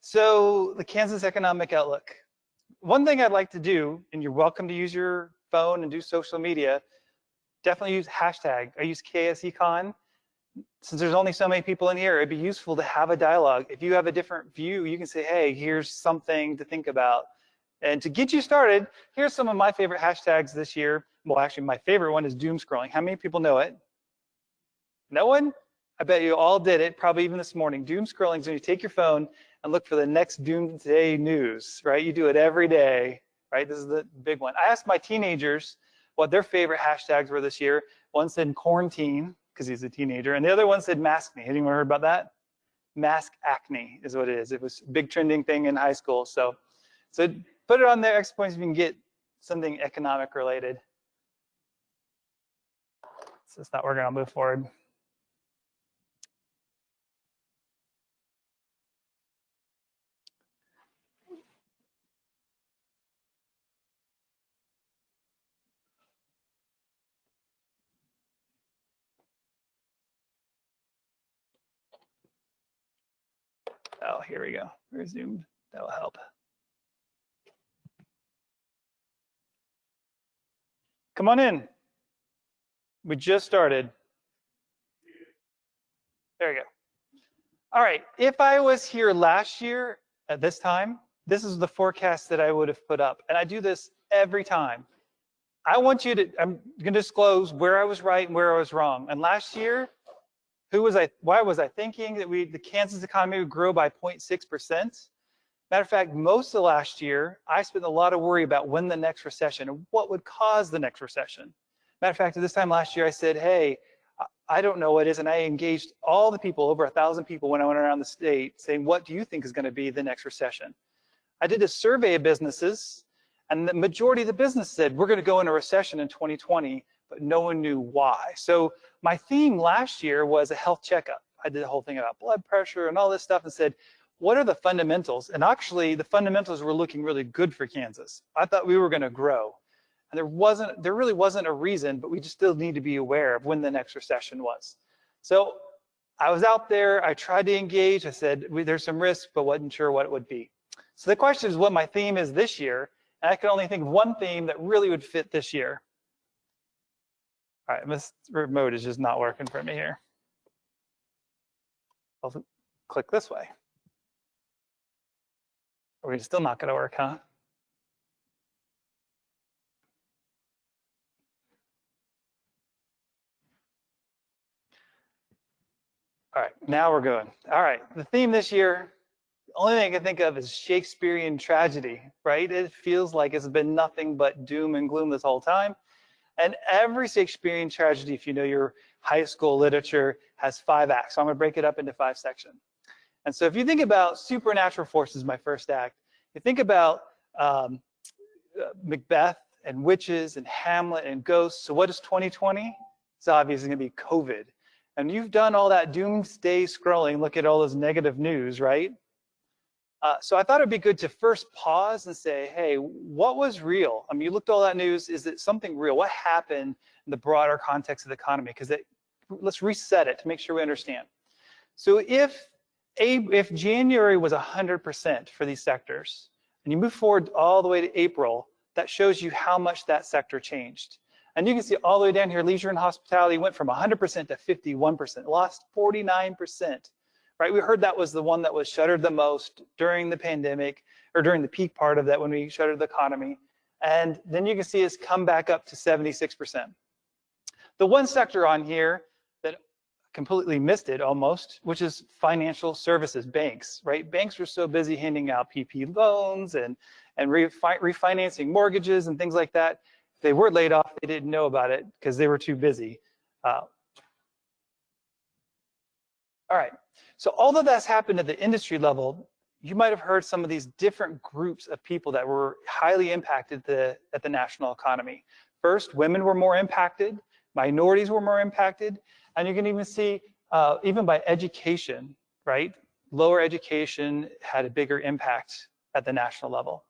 So the Kansas Economic Outlook. One thing I'd like to do, and you're welcome to use your phone and do social media, definitely use hashtag. I use KSECon. Since there's only so many people in here, it'd be useful to have a dialogue. If you have a different view, you can say, hey, here's something to think about. And to get you started, here's some of my favorite hashtags this year. Well, actually, my favorite one is doom scrolling. How many people know it? No one? I bet you all did it, probably even this morning. Doom scrolling is when you take your phone and look for the next doomsday news, right? You do it every day, right? This is the big one. I asked my teenagers what their favorite hashtags were this year. One said quarantine, because he's a teenager, and the other one said mask me. Anyone heard about that? Mask acne is what it is. It was a big trending thing in high school. So put it on there, X points, if you can get something economic related. So it's not working, I'll move forward. Oh, here we go. Resumed. That'll help. Come on in. We just started. There you go. All right. If I was here last year at this time, this is the forecast that I would have put up. And I do this every time. I want you to, I'm going to disclose where I was right and where I was wrong. And last year, why was I thinking that the Kansas economy would grow by 0.6%? Matter of fact, most of last year, I spent a lot of worry about when the next recession and what would cause the next recession. Matter of fact, at this time last year, I said, hey, I don't know what it is. And I engaged all the people, over 1,000 people when I went around the state saying, what do you think is going to be the next recession? I did a survey of businesses, and the majority of the business said, we're going to go into a recession in 2020, but no one knew why. So my theme last year was a health checkup. I did a whole thing about blood pressure and all this stuff and said, what are the fundamentals? And actually, the fundamentals were looking really good for Kansas. I thought we were going to grow. And there really wasn't a reason, but we just still need to be aware of when the next recession was. So I was out there, I tried to engage, I said, there's some risk, but wasn't sure what it would be. So the question is what my theme is this year, and I can only think of one theme that really would fit this year. All right, this remote is just not working for me here. I'll click this way. We're still not gonna work, huh? All right, now we're going. All right, the theme this year, the only thing I can think of is Shakespearean tragedy, right? It feels like it's been nothing but doom and gloom this whole time. And every Shakespearean tragedy, if you know your high school literature, has 5 acts. So I'm gonna break it up into 5 sections. And so if you think about supernatural forces, my first act, you think about Macbeth and witches and Hamlet and ghosts. So what is 2020? It's obviously gonna be COVID. And you've done all that doomsday scrolling, look at all this negative news, right? So I thought it'd be good to first pause and say, hey, what was real? I mean, you looked at all that news, is it something real? What happened in the broader context of the economy? Because let's reset it to make sure we understand. So if January was 100% for these sectors, and you move forward all the way to April, that shows you how much that sector changed. And you can see all the way down here, leisure and hospitality went from 100% to 51%, lost 49%. Right, we heard that was the one that was shuttered the most during the pandemic, or during the peak part of that when we shuttered the economy. And then you can see it's come back up to 76%. The one sector on here that completely missed it almost, which is financial services, banks, right? Banks were so busy handing out PP loans and refinancing mortgages and things like that. If they were laid off, they didn't know about it because they were too busy. All right. So although that's happened at the industry level, you might have heard some of these different groups of people that were highly impacted at the national economy. First, women were more impacted, minorities were more impacted, and you can even see, even by education, right? Lower education had a bigger impact at the national level,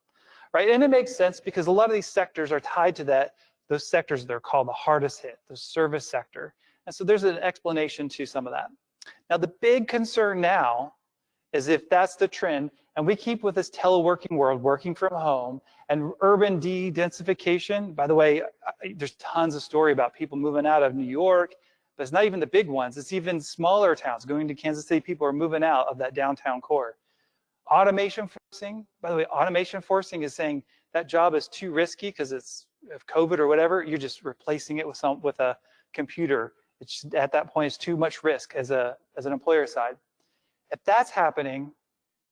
right? And it makes sense because a lot of these sectors are tied to those sectors that are called the hardest hit, the service sector. And so there's an explanation to some of that. Now, the big concern now is if that's the trend, And we keep with this teleworking world, working from home, and urban de-densification. By the way, there's tons of story about people moving out of New York, but it's not even the big ones. It's even smaller towns. Going to Kansas City, people are moving out of that downtown core. Automation forcing, by the way, automation forcing is saying that job is too risky because it's of COVID or whatever. You're just replacing it with a computer. It's just, at that point, it's too much risk as an employer side. If that's happening,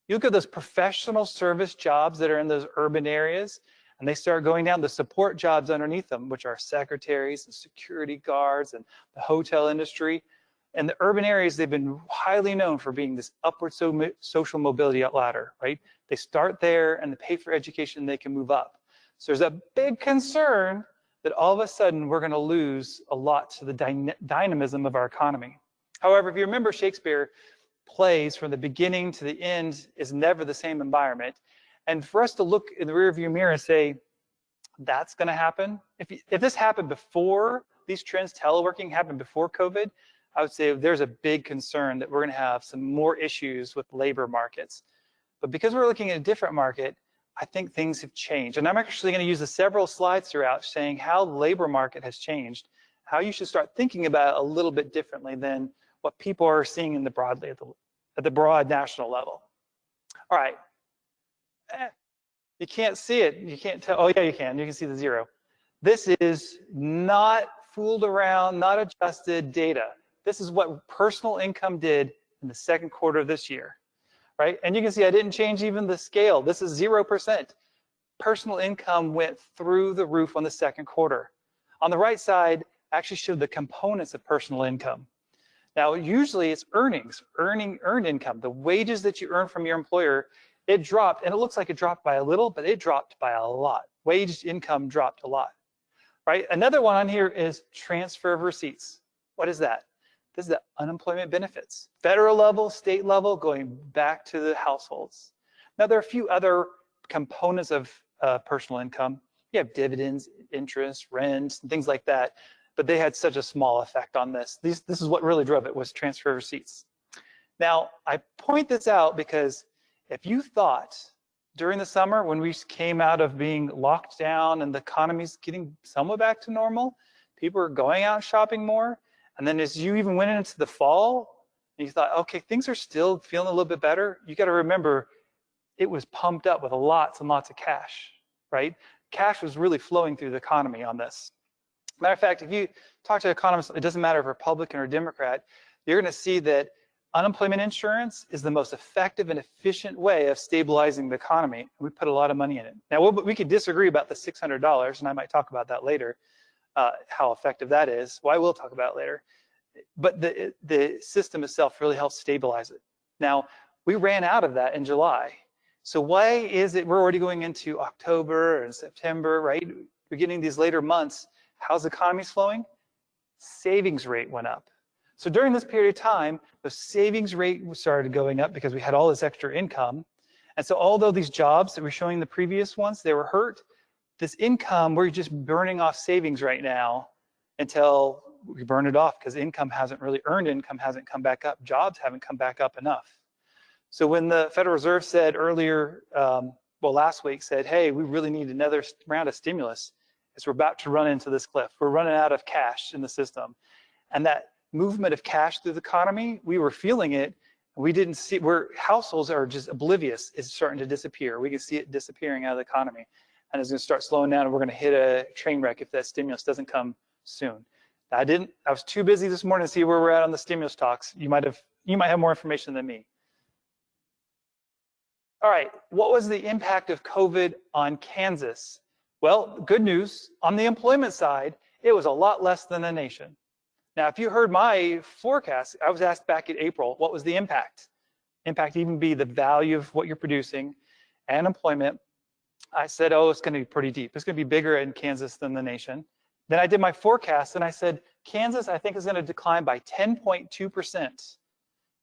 you look at those professional service jobs that are in those urban areas, and they start going down the support jobs underneath them, which are secretaries and security guards and the hotel industry. In the urban areas, they've been highly known for being this upward social mobility ladder, right? They start there and they pay for education, they can move up. So there's a big concern that all of a sudden we're going to lose a lot to the dynamism of our economy. However, if you remember Shakespeare, plays from the beginning to the end is never the same environment. And for us to look in the rearview mirror and say, that's going to happen. If this happened before these trends, teleworking happened before COVID, I would say there's a big concern that we're going to have some more issues with labor markets. But because we're looking at a different market, I think things have changed. And I'm actually going to use several slides throughout saying how the labor market has changed, how you should start thinking about it a little bit differently than what people are seeing in the broadly at the broad national level. All right. You can't see it. You can't tell. Oh, yeah, you can. You can see the zero. This is not fooled around, not adjusted data. This is what personal income did in the second quarter of this year, right? And you can see I didn't change even the scale. This is 0%. Personal income went through the roof on the second quarter. On the right side, I actually showed the components of personal income. Now, usually it's earned income, the wages that you earn from your employer. It dropped, and it looks like it dropped by a little, but it dropped by a lot. Wage income dropped a lot, right? Another one on here is transfer of receipts. What is that? This is the unemployment benefits. Federal level, state level, going back to the households. Now, there are a few other components of personal income. You have dividends, interest, rent, and things like that. But they had such a small effect on this. This is what really drove it, was transfer receipts. Now, I point this out because if you thought during the summer when we came out of being locked down and the economy's getting somewhat back to normal, people were going out shopping more, and then as you even went into the fall, and you thought, okay, things are still feeling a little bit better, you got to remember it was pumped up with lots and lots of cash, right? Cash was really flowing through the economy on this. Matter of fact, if you talk to economists, it doesn't matter if Republican or Democrat, you're going to see that unemployment insurance is the most effective and efficient way of stabilizing the economy. We put a lot of money in it. Now, we could disagree about the $600, and I might talk about that later, how effective that is. Well, I will talk about it later. But the system itself really helps stabilize it. Now, we ran out of that in July. So why is it we're already going into October and September, right? We're getting these later months. How's the economy flowing? Savings rate went up. So during this period of time, the savings rate started going up because we had all this extra income. And so although these jobs that we're showing the previous ones, they were hurt, this income, we're just burning off savings right now until we burn it off because income hasn't really, earned income hasn't come back up. Jobs haven't come back up enough. So when the Federal Reserve said earlier, last week said, hey, we really need another round of stimulus, we're about to run into this cliff. We're running out of cash in the system. And that movement of cash through the economy, we were feeling it. We didn't see, where households are just oblivious, it's starting to disappear. We can see it disappearing out of the economy. And it's going to start slowing down, and we're going to hit a train wreck if that stimulus doesn't come soon. I was too busy this morning to see where we're at on the stimulus talks. You might have more information than me. All right, what was the impact of COVID on Kansas? Well, good news, on the employment side, it was a lot less than the nation. Now, if you heard my forecast, I was asked back in April, what was the impact? Impact even be the value of what you're producing and employment. I said, oh, it's going to be pretty deep. It's going to be bigger in Kansas than the nation. Then I did my forecast and I said, Kansas, I think is going to decline by 10.2%.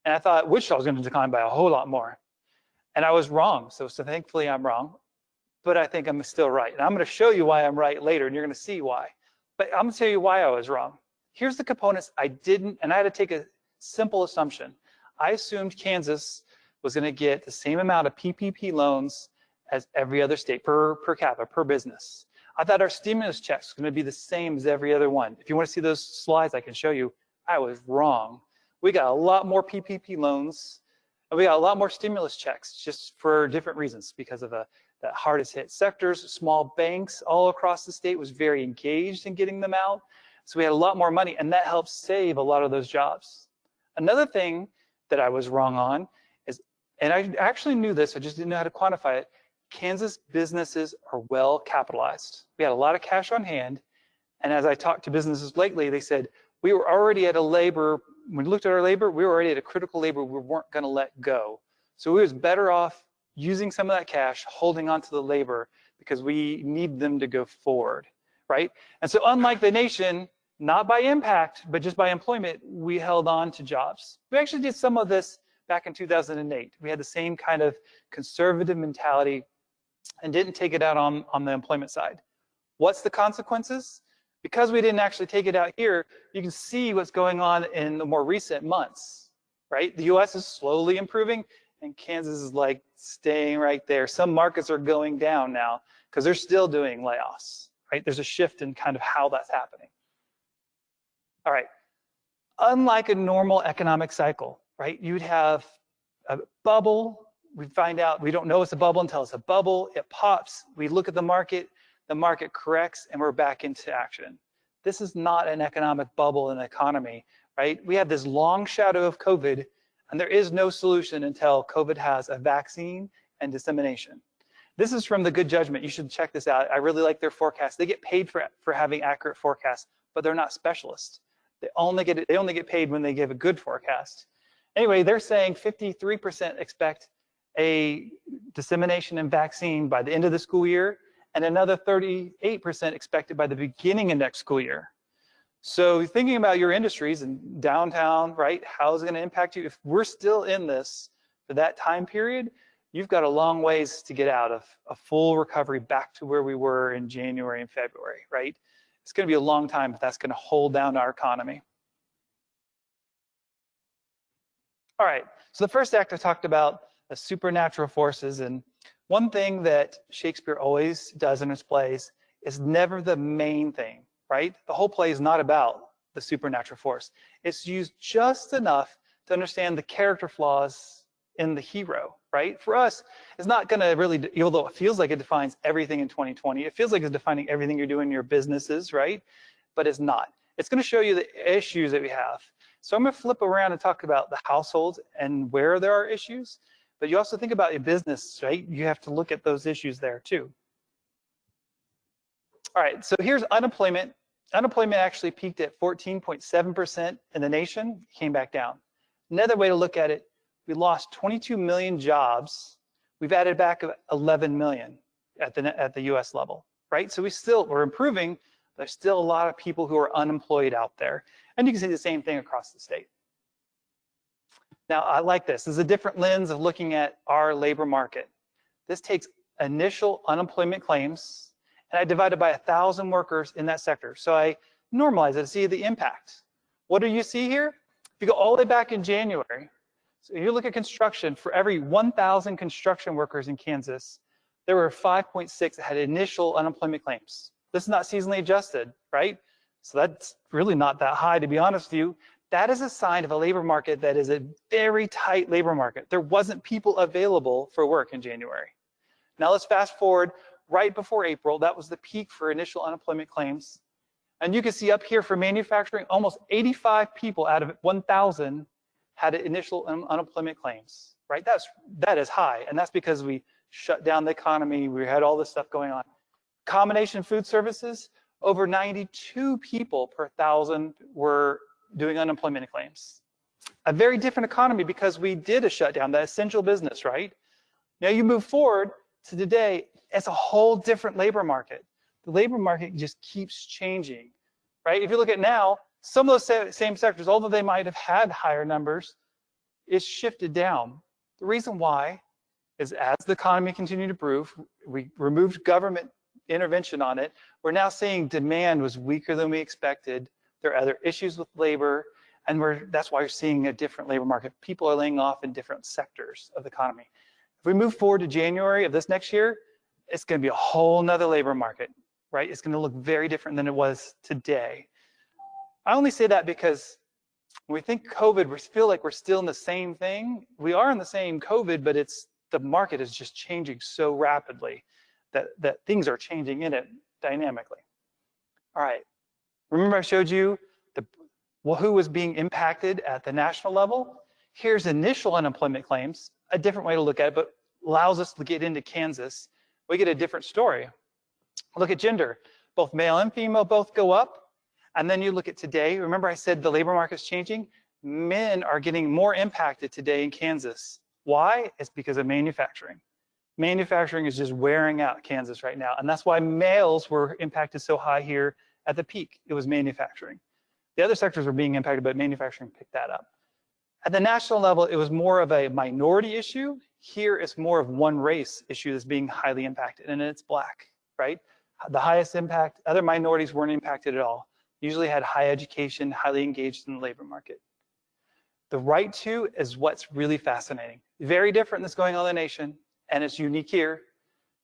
And I thought Wichita was going to decline by a whole lot more. And I was wrong. So thankfully I'm wrong. But I think I'm still right. And I'm going to show you why I'm right later, and you're going to see why. But I'm going to tell you why I was wrong. Here's the components I didn't, and I had to take a simple assumption. I assumed Kansas was going to get the same amount of PPP loans as every other state per capita, per business. I thought our stimulus checks were going to be the same as every other one. If you want to see those slides, I can show you. I was wrong. We got a lot more PPP loans, and we got a lot more stimulus checks just for different reasons, because of the hardest hit sectors. Small banks all across the state was very engaged in getting them out. So we had a lot more money, and that helped save a lot of those jobs. Another thing that I was wrong on is, and I actually knew this, I just didn't know how to quantify it, Kansas businesses are well capitalized. We had a lot of cash on hand, and as I talked to businesses lately, they said, we were already at a labor, when we looked at our labor, we were already at a critical labor we weren't gonna let go. So we was better off using some of that cash, holding on to the labor, because we need them to go forward, right? And so unlike the nation, not by impact, but just by employment, we held on to jobs. We actually did some of this back in 2008. We had the same kind of conservative mentality and didn't take it out on the employment side. What's the consequences? Because we didn't actually take it out here, you can see what's going on in the more recent months, right? The US is slowly improving, and Kansas is like staying right there. Some markets are going down now because they're still doing layoffs, right? There's a shift in kind of how that's happening. All right, unlike a normal economic cycle, right? You'd have a bubble. We find out, we don't know it's a bubble until it's a bubble. It pops, we look at the market corrects, and we're back into action. This is not an economic bubble in the economy, right? We have this long shadow of COVID, and there is no solution until COVID has a vaccine and dissemination. This is from the Good Judgment. You should check this out. I really like their forecast. They get paid for having accurate forecasts, but they're not specialists. They only get paid when they give a good forecast. Anyway, they're saying 53% expect a dissemination and vaccine by the end of the school year, and another 38% expected by the beginning of next school year. So thinking about your industries and downtown, right, how is it going to impact you? If we're still in this for that time period, you've got a long ways to get out of a full recovery back to where we were in January and February, right? It's going to be a long time if that's going to hold down our economy. All right, so the first act I talked about the supernatural forces, and one thing that Shakespeare always does in his plays is never the main thing, right? The whole play is not about the supernatural force. It's used just enough to understand the character flaws in the hero, right? For us, it's not going to really, although it feels like it defines everything in 2020, it feels like it's defining everything you're doing in your businesses, right? But it's not. It's going to show you the issues that we have. So I'm going to flip around and talk about the households and where there are issues, but you also think about your business, right? You have to look at those issues there too. All right, so here's unemployment. Unemployment actually peaked at 14.7% in the nation, came back down. Another way to look at it, we lost 22 million jobs. We've added back 11 million at the US level, right? So we're improving. There's still a lot of people who are unemployed out there. And you can see the same thing across the state. Now, I like this. This is a different lens of looking at our labor market. This takes initial unemployment claims, and I divide it by 1,000 workers in that sector. So I normalize it to see the impact. What do you see here? If you go all the way back in January, so you look at construction, for every 1,000 construction workers in Kansas, there were 5.6 that had initial unemployment claims. This is not seasonally adjusted, right? So that's really not that high, to be honest with you. That is a sign of a labor market that is a very tight labor market. There wasn't people available for work in January. Now let's fast forward right before April. That was the peak for initial unemployment claims. And you can see up here for manufacturing, almost 85 people out of 1,000 had initial unemployment claims, right? that is high, and that's because we shut down the economy. We had all this stuff going on. Combination food services, over 92 people per 1,000 were doing unemployment claims. A very different economy because we did a shutdown, the essential business, right? Now you move forward to today, it's a whole different labor market. The labor market just keeps changing, right? If you look at now, some of those same sectors, although they might have had higher numbers, it's shifted down. The reason why is as the economy continued to improve, we removed government intervention on it. We're now seeing demand was weaker than we expected. There are other issues with labor, And that's why you're seeing a different labor market. People are laying off in different sectors of the economy. If we move forward to January of this next year, it's going to be a whole nother labor market, right? It's going to look very different than it was today. I only say that because when we think COVID, we feel like we're still in the same thing. We are in the same COVID, but the market is just changing so rapidly that things are changing in it dynamically. All right, remember I showed you who was being impacted at the national level? Here's initial unemployment claims, a different way to look at it, but allows us to get into Kansas. We get a different story. Look at gender. Both male and female both go up. And then you look at today. Remember I said the labor market's changing? Men are getting more impacted today in Kansas. Why? It's because of manufacturing. Manufacturing is just wearing out Kansas right now. And that's why males were impacted so high here at the peak. It was manufacturing. The other sectors were being impacted, but manufacturing picked that up. At the national level, it was more of a minority issue. Here, it's more of one race issue that's being highly impacted, and it's Black, right? The highest impact, other minorities weren't impacted at all. Usually had high education, highly engaged in the labor market. The right to is what's really fascinating. Very different than what's going on in the nation, and it's unique here,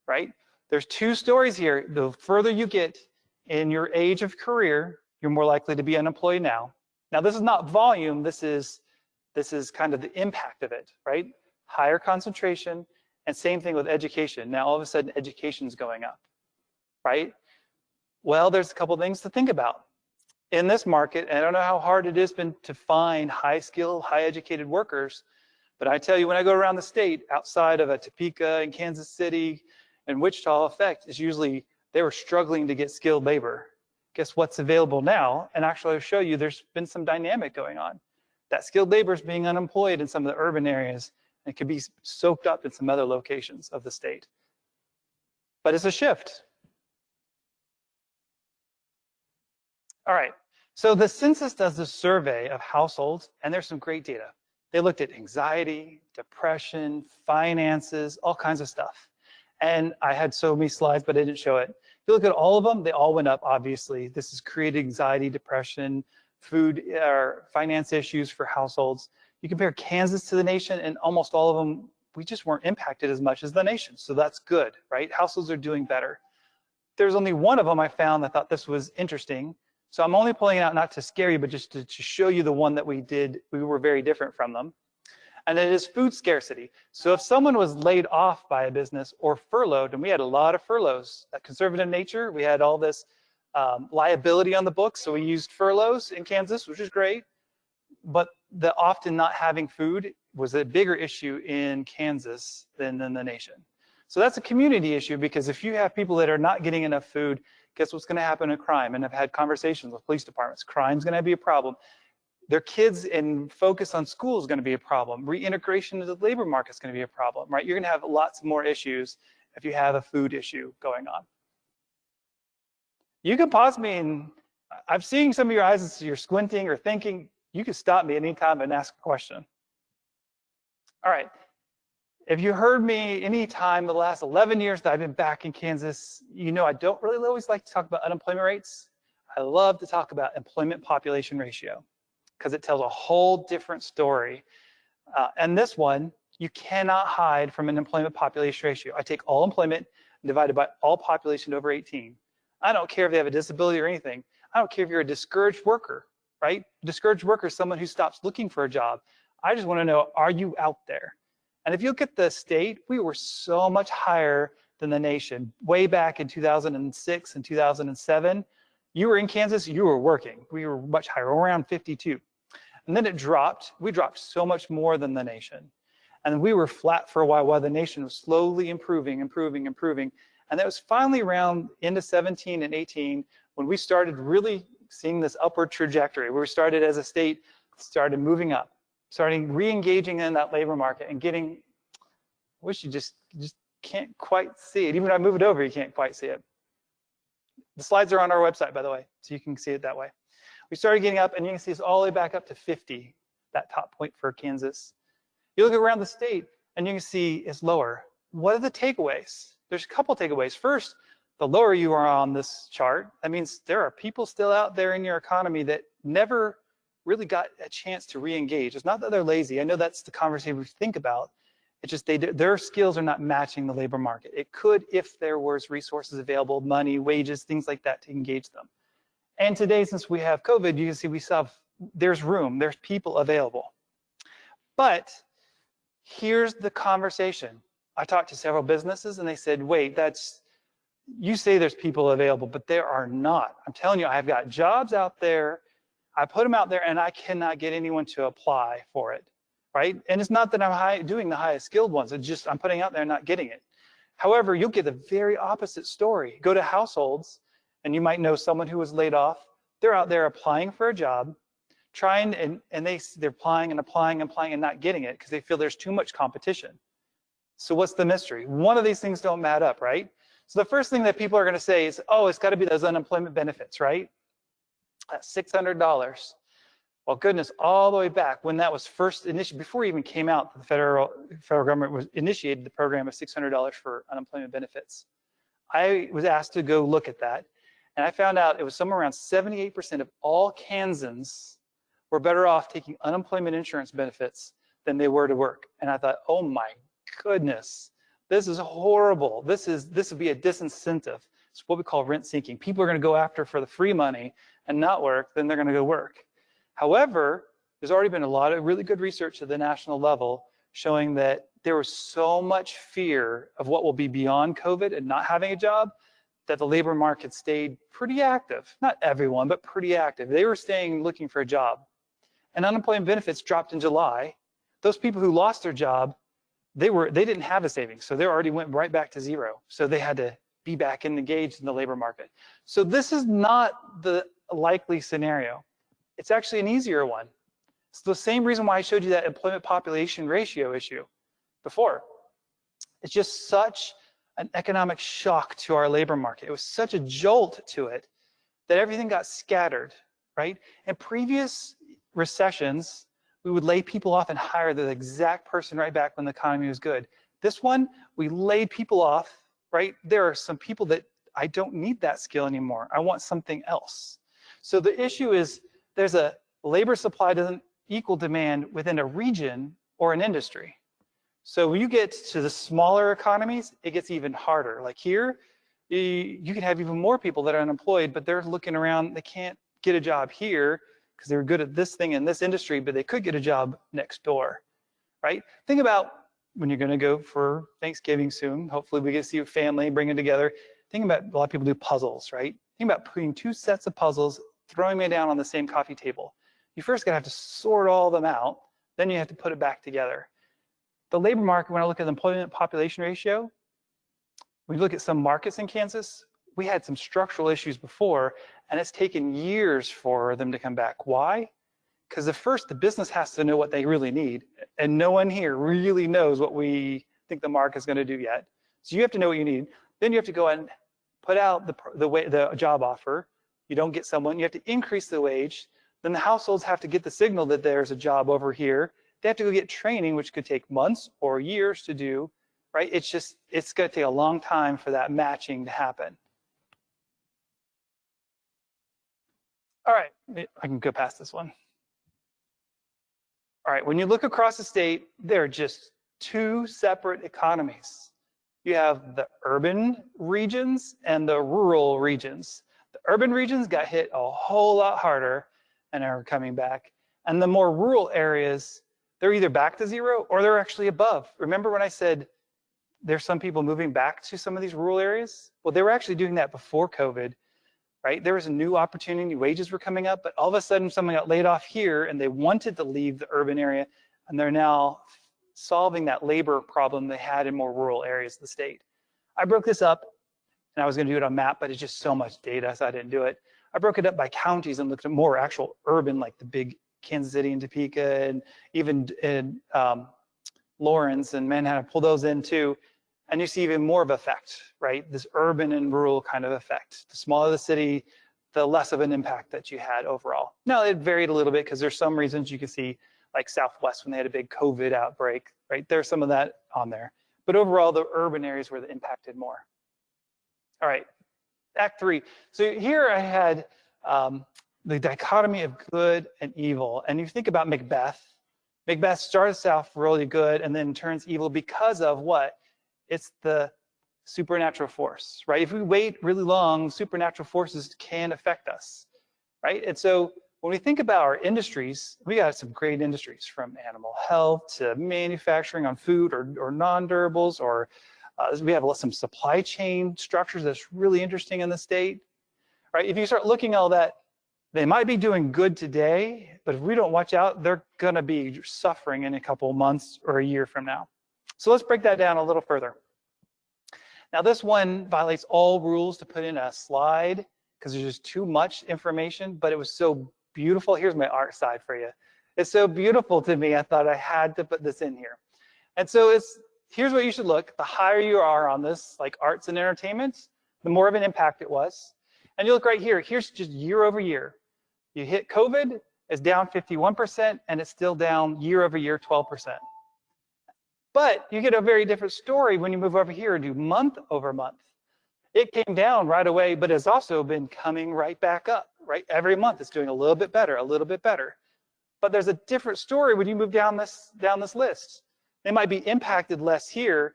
right? There's two stories here. The further you get in your age of career, you're more likely to be unemployed now. Now, this is not volume, this is kind of the impact of it, right? Higher concentration, and same thing with education. Now, all of a sudden, education's going up, right? Well, there's a couple things to think about. In this market, and I don't know how hard it has been to find high-skilled, high-educated workers, but I tell you, when I go around the state, outside of a Topeka and Kansas City and Wichita effect, is usually they were struggling to get skilled labor. Guess what's available now? And actually, I'll show you there's been some dynamic going on. That skilled labor is being unemployed in some of the urban areas and could be soaked up in some other locations of the state. But it's a shift. All right, so the census does a survey of households, and there's some great data. They looked at anxiety, depression, finances, all kinds of stuff. And I had so many slides, but I didn't show it. If you look at all of them, they all went up, obviously. This has created anxiety, depression, food or finance issues for households. You compare Kansas to the nation, and almost all of them, we just weren't impacted as much as the nation. So that's good, right? Households are doing better. There's only one of them I found that I thought this was interesting. So I'm only pulling it out not to scare you, but just to show you the one that we were very different from them. And it is food scarcity. So if someone was laid off by a business or furloughed, and we had a lot of furloughs, at conservative nature, we had all this liability on the books, so we used furloughs in Kansas, which is great, but the often not having food was a bigger issue in Kansas than in the nation. So that's a community issue, because if you have people that are not getting enough food, guess what's going to happen in crime? And I've had conversations with police departments. Crime's going to be a problem. Their kids and focus on school is going to be a problem. Reintegration into the labor market is going to be a problem, right? You're going to have lots more issues if you have a food issue going on. You can pause me, and I'm seeing some of your eyes as you're squinting or thinking. You can stop me anytime and ask a question. All right. If you heard me any time the last 11 years that I've been back in Kansas, you know I don't really always like to talk about unemployment rates. I love to talk about employment population ratio, because it tells a whole different story. And this one, you cannot hide from an employment population ratio. I take all employment divided by all population over 18. I don't care if they have a disability or anything. I don't care if you're a discouraged worker, right? Discouraged worker is someone who stops looking for a job. I just want to know, are you out there? And if you look at the state, we were so much higher than the nation. Way back in 2006 and 2007, you were in Kansas, you were working. We were much higher, around 52. And then it dropped. We dropped so much more than the nation. And we were flat for a while the nation was slowly improving. And that was finally around into 17 and 18 when we started really seeing this upward trajectory. We started as a state, started moving up, starting re-engaging in that labor market and getting, I wish you just can't quite see it. Even when I move it over, you can't quite see it. The slides are on our website, by the way, so you can see it that way. We started getting up, and you can see it's all the way back up to 50, that top point for Kansas. You look around the state, and you can see it's lower. What are the takeaways? There's a couple takeaways. First, the lower you are on this chart, that means there are people still out there in your economy that never really got a chance to re-engage. It's not that they're lazy. I know that's the conversation we think about. It's just their skills are not matching the labor market. It could if there was resources available, money, wages, things like that to engage them. And today, since we have COVID, you can see there's room, there's people available. But here's the conversation. I talked to several businesses and they said, wait, you say there's people available, but there are not. I'm telling you, I've got jobs out there. I put them out there and I cannot get anyone to apply for it, right? And it's not that I'm doing the highest skilled ones. It's just I'm putting out there and not getting it. However, you'll get the very opposite story. Go to households and you might know someone who was laid off. They're out there applying for a job, trying, and they're applying and not getting it because they feel there's too much competition. So what's the mystery? One of these things don't add up, right? So the first thing that people are going to say is, oh, it's got to be those unemployment benefits, right? That's $600. Well, goodness, all the way back when that was first initiated, before it even came out, the federal government initiated the program of $600 for unemployment benefits. I was asked to go look at that, and I found out it was somewhere around 78% of all Kansans were better off taking unemployment insurance benefits than they were to work. And I thought, oh my goodness, this is horrible. This would be a disincentive. It's what we call rent seeking. People are going to go after for the free money and not work, then they're going to go work. However, there's already been a lot of really good research at the national level showing that there was so much fear of what will be beyond COVID and not having a job that the labor market stayed pretty active. Not everyone, but pretty active. They were looking for a job. And unemployment benefits dropped in July. Those people who lost their job, they didn't have a savings, so they already went right back to zero. So they had to be back and engaged in the labor market. So this is not the likely scenario. It's actually an easier one. It's the same reason why I showed you that employment population ratio issue before. It's just such an economic shock to our labor market. It was such a jolt to it that everything got scattered, right? In previous recessions, we would lay people off and hire the exact person right back when the economy was good. This one, we laid people off, right? There are some people that I don't need that skill anymore. I want something else. So the issue is there's a labor supply doesn't equal demand within a region or an industry. So when you get to the smaller economies, it gets even harder. Like here, you can have even more people that are unemployed, but they're looking around, they can't get a job here because they're good at this thing in this industry, but they could get a job next door, right? Think about when you're gonna go for Thanksgiving soon, hopefully we get to see your family, bring it together. Think about, a lot of people do puzzles, right? Think about putting two sets of puzzles, throwing them down on the same coffee table. You first gotta have to sort all of them out, then you have to put it back together. The labor market, when I look at the employment population ratio, when you look at some markets in Kansas, we had some structural issues before, and it's taken years for them to come back. Why? Because the business has to know what they really need, and no one here really knows what we think the market's going to do yet. So you have to know what you need. Then you have to go and put out the job offer. You don't get someone, you have to increase the wage. Then the households have to get the signal that there's a job over here. They have to go get training, which could take months or years to do, right? It's going to take a long time for that matching to happen. All right, I can go past this one. All right, when you look across the state, there are just two separate economies. You have the urban regions and the rural regions. The urban regions got hit a whole lot harder and are coming back. And the more rural areas, they're either back to zero or they're actually above. Remember when I said there's some people moving back to some of these rural areas? Well, they were actually doing that before COVID, right? There was a new opportunity, wages were coming up, but all of a sudden someone got laid off here and they wanted to leave the urban area, and they're now solving that labor problem they had in more rural areas of the state. I broke this up, and I was going to do it on map, but it's just so much data, so I didn't do it. I broke it up by counties and looked at more actual urban, like the big Kansas City and Topeka, and even in Lawrence and Manhattan, pull those in too, and you see even more of effect, right? This urban and rural kind of effect. The smaller the city, the less of an impact that you had overall. Now, it varied a little bit because there's some regions you can see, like Southwest when they had a big COVID outbreak, right? There's some of that on there. But overall, the urban areas were impacted more. All right, Act 3. So here I had the dichotomy of good and evil. And you think about Macbeth. Macbeth starts off really good and then turns evil because of what? It's the supernatural force, right? If we wait really long, supernatural forces can affect us, right? And so when we think about our industries, we got some great industries, from animal health to manufacturing on food or non-durables, or we have some supply chain structures that's really interesting in the state, right? If you start looking at all that, they might be doing good today, but if we don't watch out, they're going to be suffering in a couple of months or a year from now. So let's break that down a little further. Now, this one violates all rules to put in a slide because there's just too much information, but it was so beautiful. Here's my art side for you. It's so beautiful to me, I thought I had to put this in here. And so here's what you should look. The higher you are on this, like arts and entertainment, the more of an impact it was. And you look right here. Here's just year over year. You hit COVID, it's down 51%, and it's still down year over year 12%. But you get a very different story when you move over here and do month over month. It came down right away, but it's also been coming right back up, right? Every month it's doing a little bit better, a little bit better. But there's a different story when you move down this list. They might be impacted less here,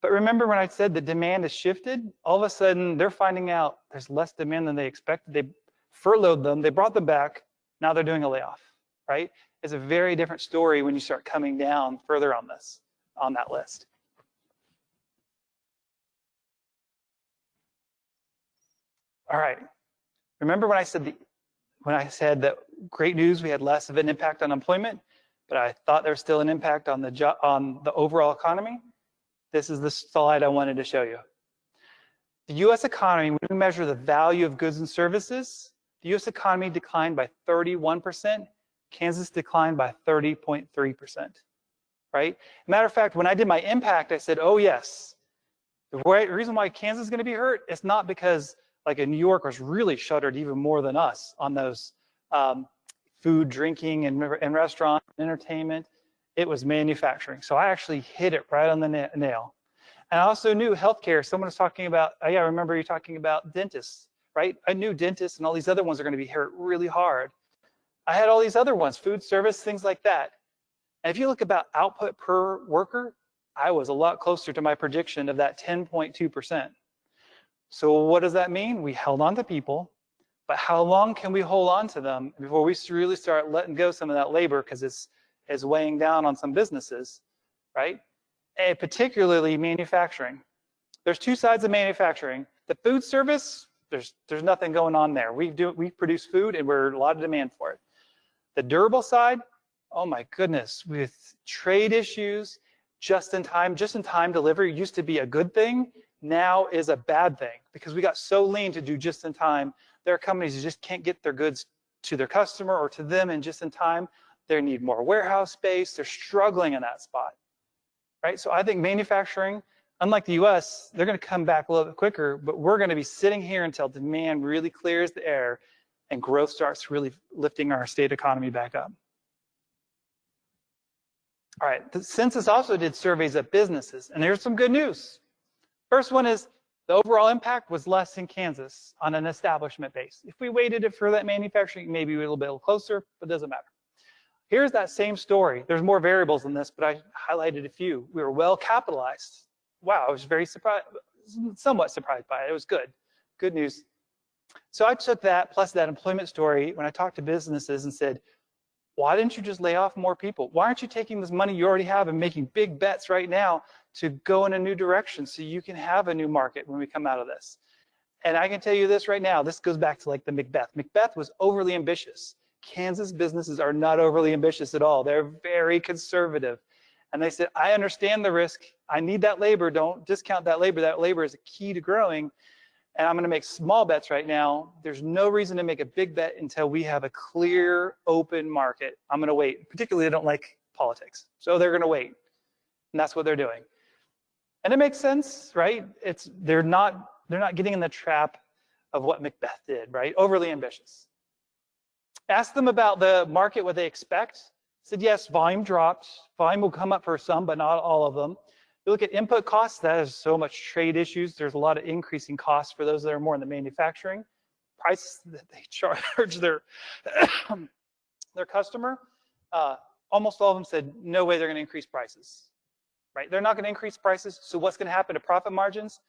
but remember when I said the demand has shifted? All of a sudden they're finding out there's less demand than they expected. They furloughed them, they brought them back, now they're doing a layoff, right? It's a very different story when you start coming down further on that list. All right, remember when I said that great news, we had less of an impact on employment, but I thought there was still an impact on the overall economy? This is the slide I wanted to show you. The US economy, when we measure the value of goods and services, the US economy declined by 31%. Kansas declined by 30.3%, right? Matter of fact, when I did my impact, I said, oh yes, the reason why Kansas is gonna be hurt, it's not because like New York was really shuttered even more than us on those food, drinking, and restaurant, entertainment. It was manufacturing. So I actually hit it right on the nail. And I also knew healthcare. Someone was talking about, I remember you talking about dentists, right? I knew dentists and all these other ones are gonna be hurt really hard. I had all these other ones, food service, things like that. And if you look about output per worker, I was a lot closer to my prediction of that 10.2%. So what does that mean? We held on to people, but how long can we hold on to them before we really start letting go some of that labor, because it's weighing down on some businesses, right? And particularly manufacturing. There's two sides of manufacturing. The food service, there's nothing going on there. We produce food and we're a lot of demand for it. The durable side, oh my goodness, with trade issues, just in time delivery used to be a good thing, now is a bad thing because we got so lean to do just in time. There are companies who just can't get their goods to their customer or to them in just in time. They need more warehouse space. They're struggling in that spot, right? So I think manufacturing, unlike the US, they're gonna come back a little bit quicker, but we're gonna be sitting here until demand really clears the air and growth starts really lifting our state economy back up. All right, the census also did surveys of businesses, and there's some good news. First one is the overall impact was less in Kansas on an establishment base. If we waited it for that manufacturing, maybe a little bit closer, but it doesn't matter. Here's that same story. There's more variables in this, but I highlighted a few. We were well capitalized. Wow, I was very surprised, somewhat surprised by it. It was good, good news. So I took that plus that employment story when I talked to businesses and said, why didn't you just lay off more people? Why aren't you taking this money you already have and making big bets right now to go in a new direction so you can have a new market when we come out of this? And I can tell you this right now, this goes back to like the Macbeth. Macbeth was overly ambitious. Kansas businesses are not overly ambitious at all. They're very conservative. And they said, I understand the risk. I need that labor. Don't discount that labor. That labor is a key to growing. And I'm going to make small bets right now. There's no reason to make a big bet until we have a clear, open market. I'm going to wait. Particularly, they don't like politics. So they're going to wait. And that's what they're doing. And it makes sense, right? They're not getting in the trap of what Macbeth did, right? Overly ambitious. Ask them about the market, what they expect. Said, yes, volume dropped. Volume will come up for some, but not all of them. You look at input costs, that has so much trade issues. There's a lot of increasing costs for those that are more in the manufacturing. prices that they charge their their customer, almost all of them said, no way they're going to increase prices, right? They're not going to increase prices. So what's going to happen to profit margins?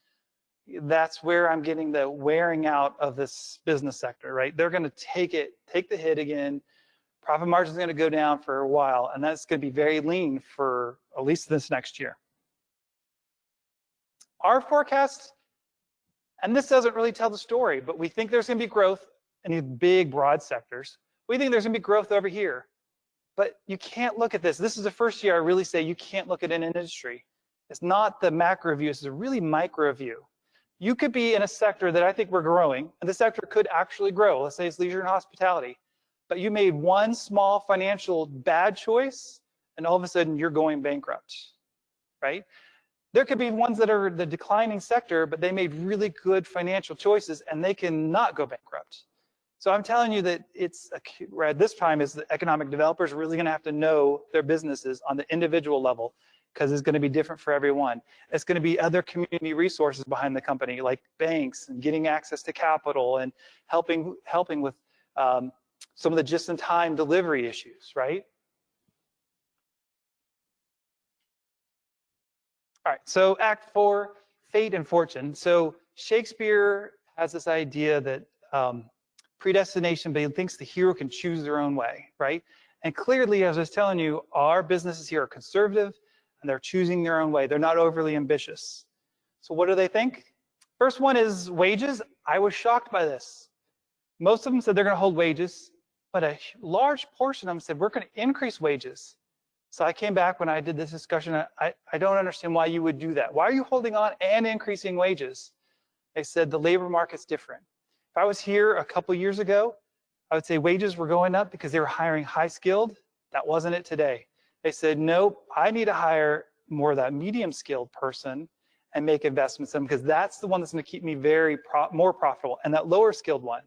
That's where I'm getting the wearing out of this business sector, right? They're going to take the hit again. Profit margin is going to go down for a while, and that's going to be very lean for at least this next year. Our forecast, and this doesn't really tell the story, but we think there's going to be growth in these big, broad sectors. We think there's going to be growth over here. But you can't look at this. This is the first year I really say you can't look at an industry. It's not the macro view. It's a really micro view. You could be in a sector that I think we're growing, and the sector could actually grow. Let's say it's leisure and hospitality. But you made one small financial bad choice, and all of a sudden you're going bankrupt, right? There could be ones that are the declining sector, but they made really good financial choices, and they can not go bankrupt. So I'm telling you that at this time is the economic developers really going to have to know their businesses on the individual level, because it's going to be different for everyone. It's going to be other community resources behind the company, like banks and getting access to capital and helping with some of the just-in-time delivery issues, right? All right, so Act 4, fate and fortune. So Shakespeare has this idea that predestination, but he thinks the hero can choose their own way, right? And clearly, as I was telling you, our businesses here are conservative, and they're choosing their own way. They're not overly ambitious. So what do they think? First one is wages. I was shocked by this. Most of them said they're going to hold wages, but a large portion of them said we're going to increase wages. So I came back when I did this discussion. I don't understand why you would do that. Why are you holding on and increasing wages? They said the labor market's different. If I was here a couple years ago, I would say wages were going up because they were hiring high skilled. That wasn't it today. They said, nope, I need to hire more of that medium skilled person and make investments in them, because that's the one that's going to keep me more profitable, and that lower skilled one.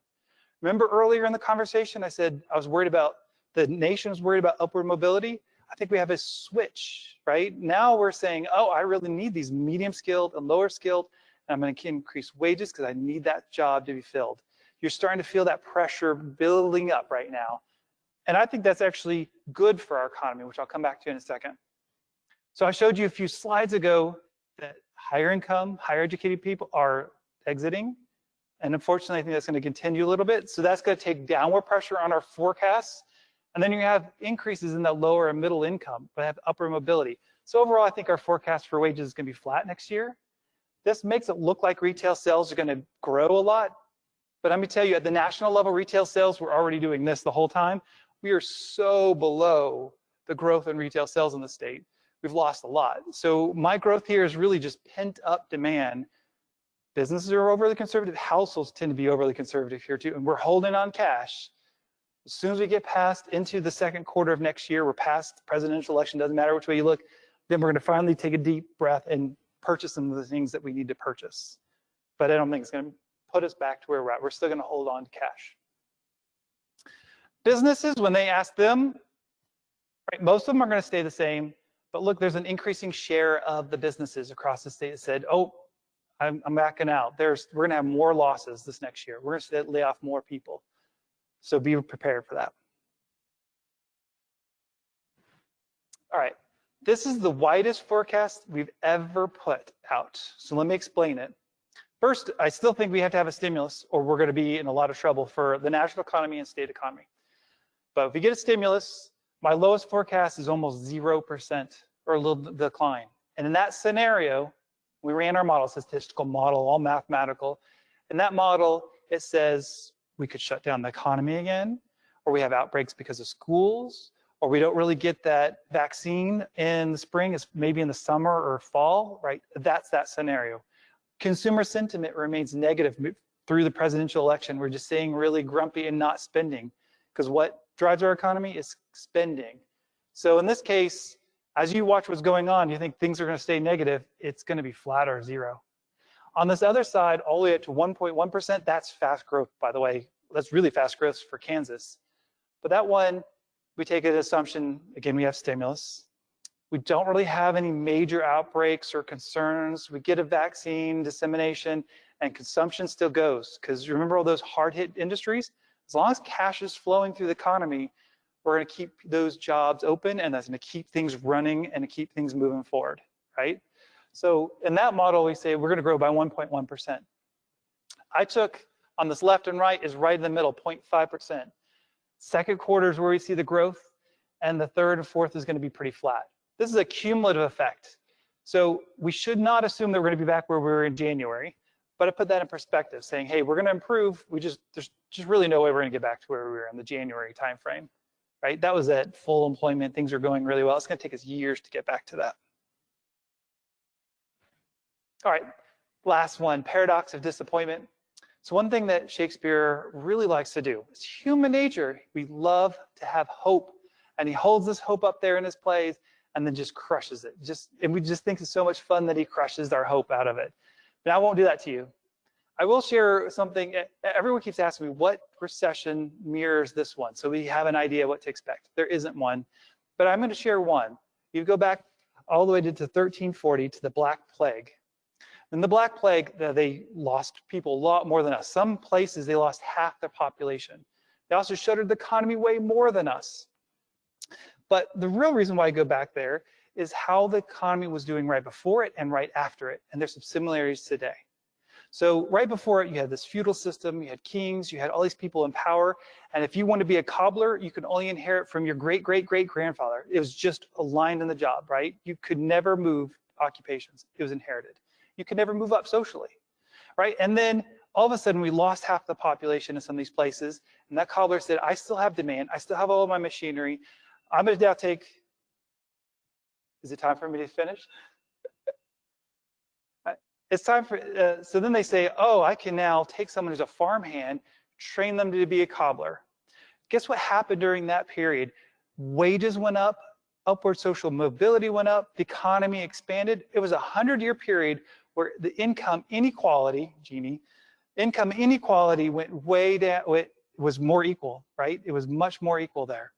Remember earlier in the conversation, I said I was worried about, the nation was worried about upward mobility. I think we have a switch, right? Now we're saying, oh, I really need these medium skilled and lower skilled, and I'm going to increase wages because I need that job to be filled. You're starting to feel that pressure building up right now. And I think that's actually good for our economy, which I'll come back to in a second. So I showed you a few slides ago that higher income, higher educated people are exiting. And unfortunately, I think that's going to continue a little bit. So that's going to take downward pressure on our forecasts. And then you have increases in that lower and middle income, but have upward mobility. So overall, I think our forecast for wages is going to be flat next year. This makes it look like retail sales are going to grow a lot. But let me tell you, at the national level, retail sales, we're already doing this the whole time. We are so below the growth in retail sales in the state. We've lost a lot. So my growth here is really just pent up demand. Businesses are overly conservative. Households tend to be overly conservative here too. And we're holding on cash. As soon as we get past into the second quarter of next year, we're past the presidential election, doesn't matter which way you look, then we're going to finally take a deep breath and purchase some of the things that we need to purchase. But I don't think it's going to put us back to where we're at. We're still going to hold on to cash. Businesses, when they ask them, right, most of them are going to stay the same. But look, there's an increasing share of the businesses across the state that said, oh, I'm backing out. We're going to have more losses this next year. We're going to lay off more people. So be prepared for that. All right, this is the widest forecast we've ever put out. So let me explain it. First, I still think we have to have a stimulus, or we're going to be in a lot of trouble for the national economy and state economy. But if we get a stimulus, my lowest forecast is almost 0% or a little decline. And in that scenario, we ran our model, statistical model, all mathematical. In that model, it says we could shut down the economy again, or we have outbreaks because of schools, or we don't really get that vaccine in the spring, it's maybe in the summer or fall, right? That's that scenario. Consumer sentiment remains negative through the presidential election. We're just staying really grumpy and not spending, because what drives our economy is spending. So in this case, as you watch what's going on, you think things are going to stay negative, it's going to be flat or zero. On this other side, all the way up to 1.1%, that's fast growth, by the way. That's really fast growth for Kansas. But that one, we take an assumption, again, we have stimulus. We don't really have any major outbreaks or concerns. We get a vaccine dissemination and consumption still goes, because remember all those hard hit industries? As long as cash is flowing through the economy, we're going to keep those jobs open, and that's going to keep things running and keep things moving forward, right? So in that model, we say we're going to grow by 1.1%. I took on this left and right is right in the middle, 0.5%. Second quarter is where we see the growth, and the third and fourth is going to be pretty flat. This is a cumulative effect. So we should not assume that we're going to be back where we were in January, but I put that in perspective, saying, hey, we're going to improve. There's just really no way we're going to get back to where we were in the January timeframe, right? That was at full employment. Things are going really well. It's going to take us years to get back to that. All right, last one, paradox of disappointment. So one thing that Shakespeare really likes to do is human nature. We love to have hope, and he holds this hope up there in his plays and then just crushes it. And we just think it's so much fun that he crushes our hope out of it. But I won't do that to you. I will share something. Everyone keeps asking me what recession mirrors this one, so we have an idea what to expect. There isn't one, but I'm going to share one. You go back all the way to 1340 to the Black Plague. In the Black Plague, they lost people a lot more than us. Some places they lost half their population. They also shuttered the economy way more than us. But the real reason why I go back there is how the economy was doing right before it and right after it. And there's some similarities today. So right before it, you had this feudal system, you had kings, you had all these people in power. And if you want to be a cobbler, you could only inherit from your great-great-great-grandfather. It was just aligned in the job, right? You could never move occupations. It was inherited. You could never move up socially, right? And then all of a sudden we lost half the population in some of these places. And that cobbler said, I still have demand. I still have all of my machinery. I'm going to now take, is it time for me to finish? It's time for, so then they say, oh, I can now take someone who's a farmhand, train them to be a cobbler. Guess what happened during that period? Wages went up, upward social mobility went up, the economy expanded. It was a 100-year period where the income inequality, Jeannie, income inequality went way down, it was more equal, right? It was much more equal there.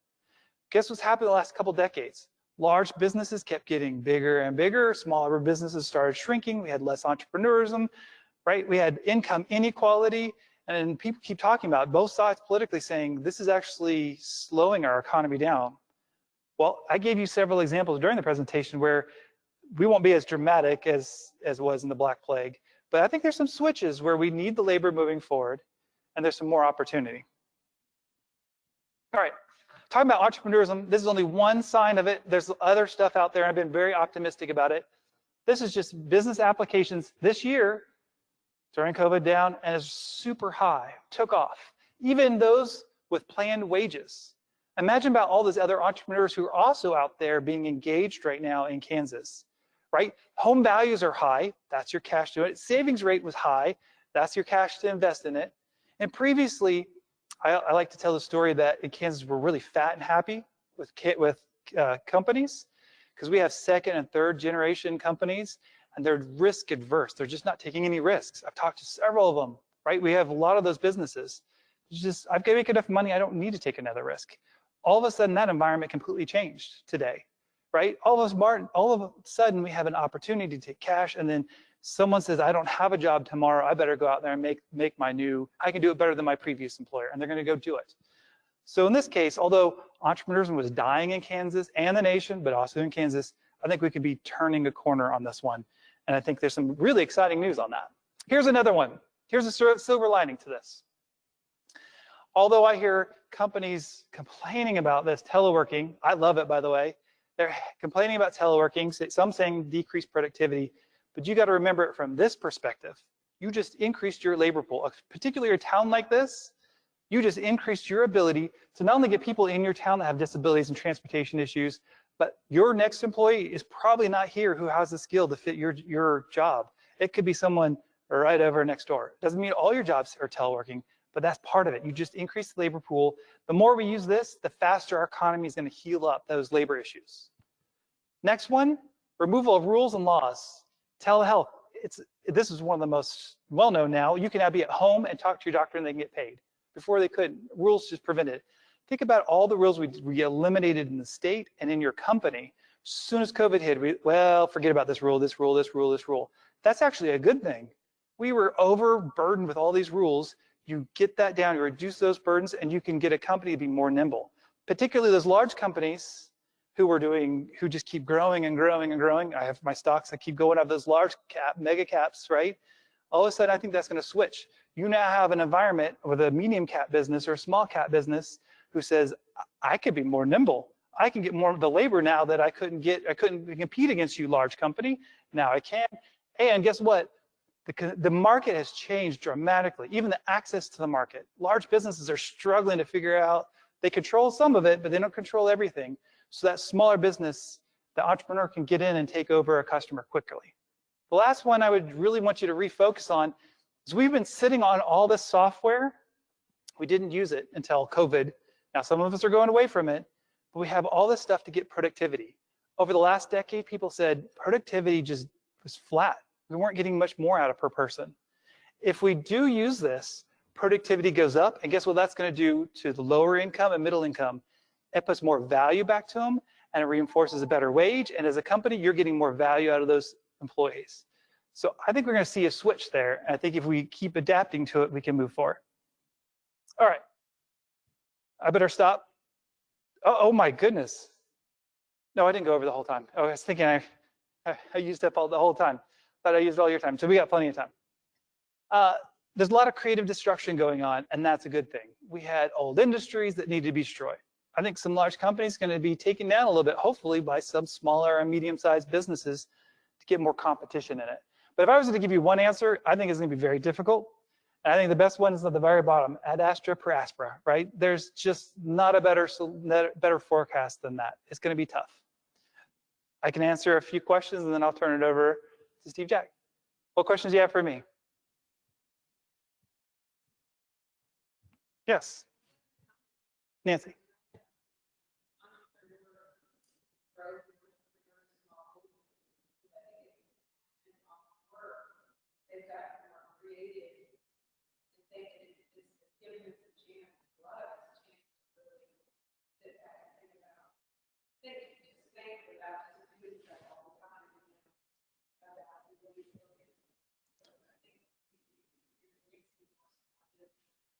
Guess what's happened the last couple decades? Large businesses kept getting bigger and bigger. Smaller businesses started shrinking. We had less entrepreneurism, right? We had income inequality. And people keep talking about both sides politically saying this is actually slowing our economy down. Well, I gave you several examples during the presentation where we won't be as dramatic as it was in the Black Plague, but I think there's some switches where we need the labor moving forward, and there's some more opportunity. All right, talking about entrepreneurism, this is only one sign of it. There's other stuff out there, and I've been very optimistic about it. This is just business applications this year during COVID down, and is super high, took off. Even those with planned wages. Imagine about all those other entrepreneurs who are also out there being engaged right now in Kansas, right? Home values are high, that's your cash to it. Savings rate was high, that's your cash to invest in it. And previously, I like to tell the story that in Kansas we're really fat and happy with companies, because we have second and third generation companies, and they're risk adverse. They're just not taking any risks. I've talked to several of them, right? We have a lot of those businesses. It's just, I've got to make enough money, I don't need to take another risk. All of a sudden, that environment completely changed today, right? All of a sudden, we have an opportunity to take cash, and then someone says, I don't have a job tomorrow, I better go out there and make my new, I can do it better than my previous employer, and they're going to go do it. So in this case, although entrepreneurism was dying in Kansas and the nation, but also in Kansas, I think we could be turning a corner on this one. And I think there's some really exciting news on that. Here's another one. Here's a silver lining to this. Although I hear companies complaining about this teleworking, I love it, by the way. They're complaining about teleworking, some saying decreased productivity, but you got to remember it from this perspective. You just increased your labor pool, particularly a town like this. You just increased your ability to not only get people in your town that have disabilities and transportation issues, but your next employee is probably not here who has the skill to fit your job. It could be someone right over next door. Doesn't mean all your jobs are teleworking, but that's part of it. You just increase the labor pool. The more we use this, the faster our economy is going to heal up those labor issues. Next one, removal of rules and laws. Telehealth. This is one of the most well-known now. You can now be at home and talk to your doctor and they can get paid. Before they couldn't. Rules just prevented it. Think about all the rules we eliminated in the state and in your company As soon as COVID hit, well, forget about this rule, this rule, this rule, this rule. That's actually a good thing. We were overburdened with all these rules. You get that down, you reduce those burdens, and you can get a company to be more nimble. Particularly those large companies who just keep growing and growing and growing. I have my stocks that keep going up, those large cap, mega caps, right? All of a sudden, I think that's going to switch. You now have an environment with a medium cap business or a small cap business who says, I could be more nimble. I can get more of the labor now that I couldn't compete against you, large company. Now I can. And guess what? The market has changed dramatically, even the access to the market. Large businesses are struggling to figure out, they control some of it, but they don't control everything. So that smaller business, the entrepreneur can get in and take over a customer quickly. The last one I would really want you to refocus on is we've been sitting on all this software. We didn't use it until COVID. Now some of us are going away from it, but we have all this stuff to get productivity. Over the last decade, people said productivity just was flat. We weren't getting much more out of per person. If we do use this, productivity goes up, and guess what that's going to do to the lower income and middle income? It puts more value back to them, and it reinforces a better wage, and as a company, you're getting more value out of those employees. So I think we're going to see a switch there, and I think if we keep adapting to it, we can move forward. All right. I better stop. Oh my goodness. No, I didn't go over the whole time. Oh, I was thinking I used up the whole time. Thought I used all your time, so we got plenty of time. There's a lot of creative destruction going on, and that's a good thing. We had old industries that needed to be destroyed. I think some large companies are going to be taken down a little bit, hopefully by some smaller and medium-sized businesses to get more competition in it. But if I was to give you one answer, I think it's going to be very difficult. And I think the best one is at the very bottom, ad astra per aspera, right? There's just not a better forecast than that. It's going to be tough. I can answer a few questions, and then I'll turn it over to Steve Jack. What questions do you have for me? Yes. Nancy.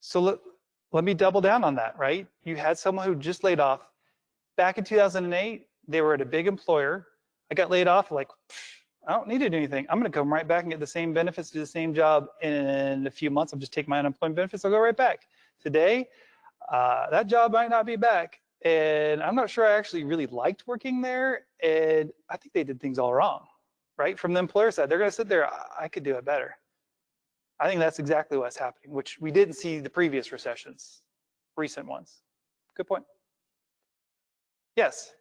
So let me double down on that, right? You had someone who just laid off. Back in 2008, they were at a big employer. I got laid off, like, I don't need to do anything. I'm going to come right back and get the same benefits, do the same job in a few months. I'll just take my unemployment benefits. I'll go right back. Today, that job might not be back. And I'm not sure I actually really liked working there. And I think they did things all wrong, right? From the employer side, they're going to sit there, I could do it better. I think that's exactly what's happening, which we didn't see the previous recessions, recent ones. Good point. Yes.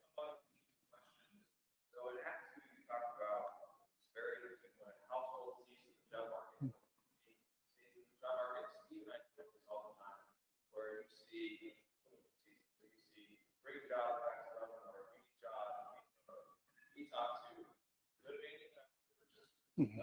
Mm-hmm.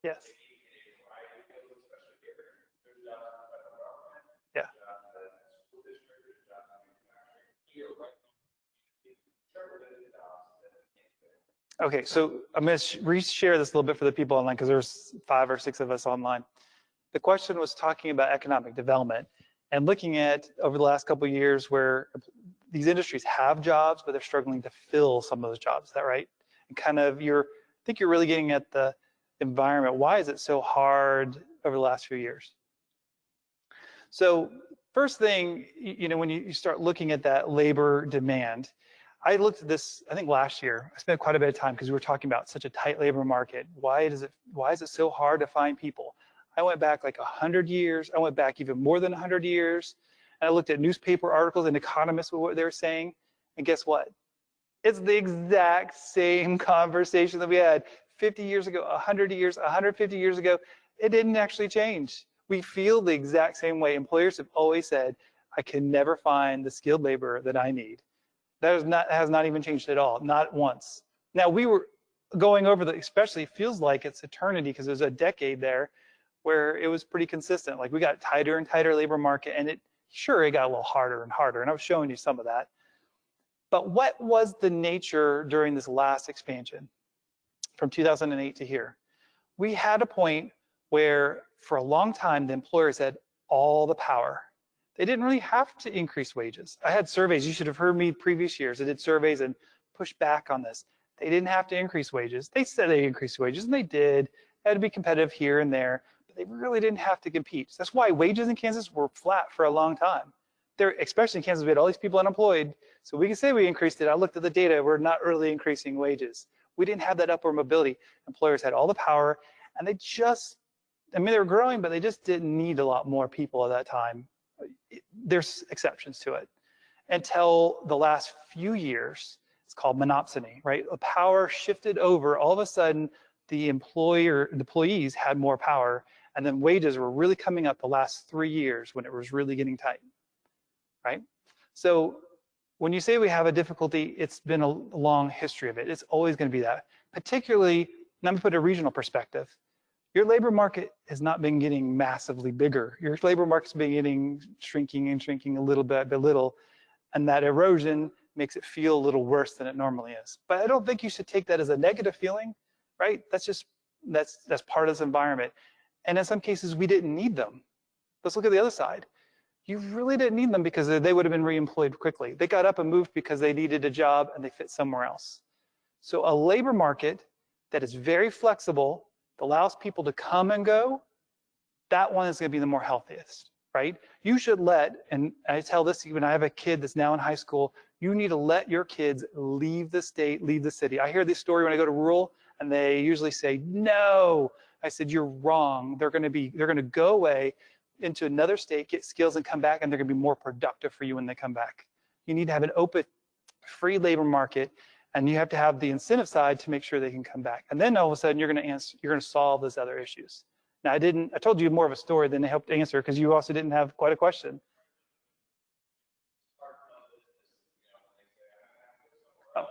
Yes. Yeah. Okay, so I'm going to reshare this a little bit for the people online because there's 5 or 6 of us online. The question was talking about economic development and looking at over the last couple of years where these industries have jobs, but they're struggling to fill some of those jobs. Is that right? And kind of I think you're really getting at the environment. Why is it so hard over the last few years? So first thing, when you start looking at that labor demand, I looked at this, I think last year. I spent quite a bit of time because we were talking about such a tight labor market. Why is it so hard to find people? I went back like 100 years. I went back even more than 100 years. And I looked at newspaper articles and economists what they were saying. And guess what? It's the exact same conversation that we had 50 years ago, 100 years, 150 years ago, it didn't actually change. We feel the exact same way. Employers have always said, I can never find the skilled labor that I need. That has not even changed at all, not once. Now we were going over the, especially feels like it's eternity because there's a decade there where it was pretty consistent. Like we got tighter and tighter labor market, and it got a little harder and harder, and I was showing you some of that. But what was the nature during this last expansion from 2008 to here? We had a point where for a long time the employers had all the power. They didn't really have to increase wages. I had surveys, you should have heard me previous years. I did surveys and pushed back on this. They didn't have to increase wages. They said they increased wages, and they did. They had to be competitive here and there, but they really didn't have to compete. So that's why wages in Kansas were flat for a long time. Especially in Kansas, we had all these people unemployed, so we can say we increased it. I looked at the data, we're not really increasing wages. We didn't have that upward mobility. Employers had all the power, and they just, I mean, they were growing, but they just didn't need a lot more people at that time. There's exceptions to it. Until the last few years, it's called monopsony, right? The power shifted over. All of a sudden, the employees had more power, and then wages were really coming up the last 3 years when it was really getting tight, right? So when you say we have a difficulty, it's been a long history of it. It's always going to be that. Particularly, let me put a regional perspective. Your labor market has not been getting massively bigger. Your labor market's been shrinking and shrinking a little bit by little, and that erosion makes it feel a little worse than it normally is. But I don't think you should take that as a negative feeling, right? That's part of this environment. And in some cases, we didn't need them. Let's look at the other side. You really didn't need them because they would have been reemployed quickly. They got up and moved because they needed a job and they fit somewhere else. So a labor market that is very flexible, that allows people to come and go, that one is going to be the more healthiest, right? You should and I tell this when I have a kid that's now in high school, you need to let your kids leave the state, leave the city. I hear this story when I go to rural, and they usually say, no. I said, you're wrong. They're going to go away into another state, get skills, and come back, and they're going to be more productive for you when they come back. You need to have an open, free labor market, and you have to have the incentive side to make sure they can come back. And then all of a sudden, you're going to solve those other issues. Now, I told you more of a story than I helped answer because you also didn't have quite a question. Oh.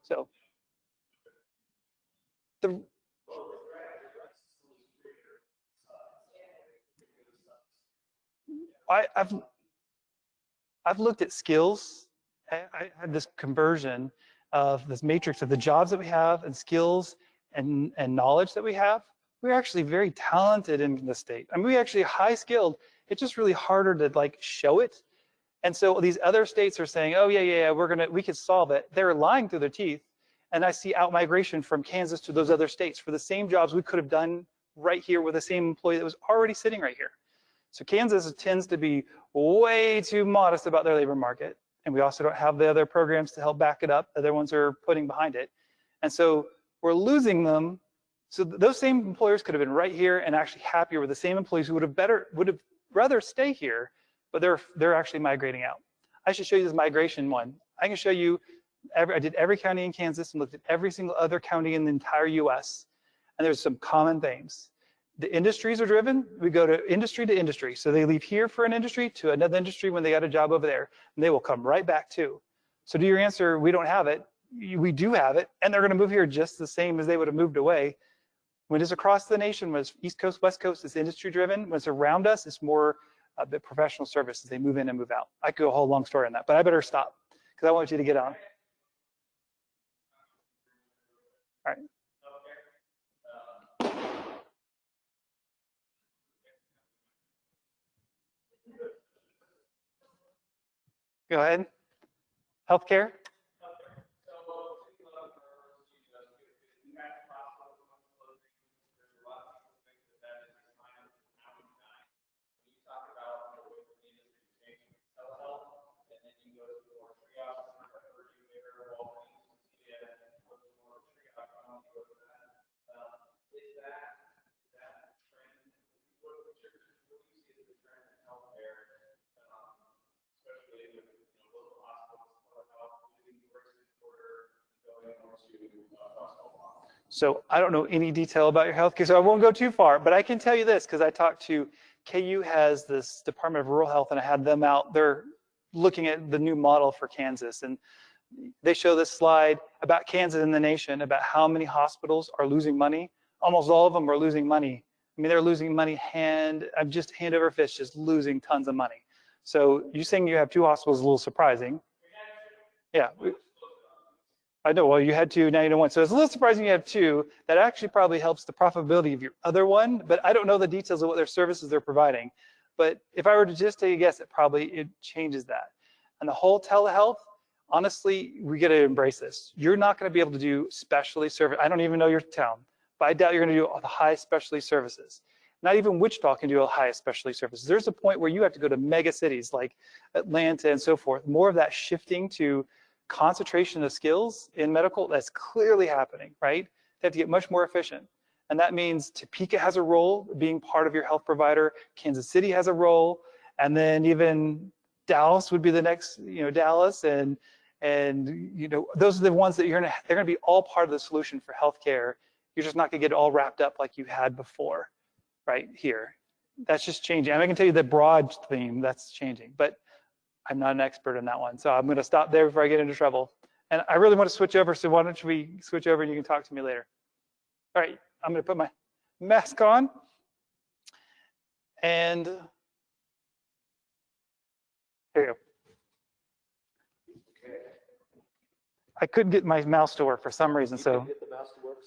So, I've looked at skills. I had this conversion of this matrix of the jobs that we have and skills and knowledge that we have. We're actually very talented in the state. I mean, we actually high skilled. It's just really harder to like show it. And so these other states are saying, oh yeah, we could solve it. They're lying through their teeth. And I see out migration from Kansas to those other states for the same jobs we could have done right here with the same employee that was already sitting right here. So Kansas tends to be way too modest about their labor market. And we also don't have the other programs to help back it up. The other ones are putting behind it. And so we're losing them. So those same employers could have been right here and actually happier with the same employees who would have rather stay here, but they're actually migrating out. I should show you this migration one. I can show you, I did every county in Kansas and looked at every single other county in the entire US. And there's some common themes. The industries are driven. We go to industry. So they leave here for an industry to another industry when they got a job over there, and they will come right back too. So to your answer, we don't have it. We do have it, and they're going to move here just the same as they would have moved away. When it's across the nation, when it's East Coast, West Coast, it's industry driven. When it's around us, it's more the professional services. They move in and move out. I could go a whole long story on that, but I better stop because I want you to get on. All right. Go ahead. Healthcare. So I don't know any detail about your healthcare, so I won't go too far, but I can tell you this, because I talked to, KU has this Department of Rural Health, and I had them out, they're looking at the new model for Kansas, and they show this slide about Kansas and the nation, about how many hospitals are losing money. Almost all of them are losing money. I mean, they're losing money I'm just hand over fist, just losing tons of money. So you saying you have 2 hospitals is a little surprising. Yeah. I know, well, you had 2, now you don't want. So it's a little surprising you have 2. That actually probably helps the profitability of your other one, but I don't know the details of what their services they're providing. But if I were to just take a guess, it changes that. And the whole telehealth, honestly, we got to embrace this. You're not going to be able to do specialty service. I don't even know your town, but I doubt you're going to do all the high specialty services. Not even Wichita can do a high specialty services. There's a point where you have to go to mega cities like Atlanta and so forth. More of that shifting to concentration of skills in medical, that's clearly happening, right? They have to get much more efficient. And that means Topeka has a role being part of your health provider. Kansas City has a role. And then even Dallas would be the next, Dallas. And those are the ones that they're going to be all part of the solution for healthcare. You're just not going to get it all wrapped up like you had before, right here. That's just changing. And I can tell you the broad theme, that's changing. But I'm not an expert in that one, so I'm going to stop there before I get into trouble. And I really want to switch over, so why don't we switch over and you can talk to me later. All right, I'm going to put my mask on. And here you go. Okay. I couldn't get my mouse to work for some reason, so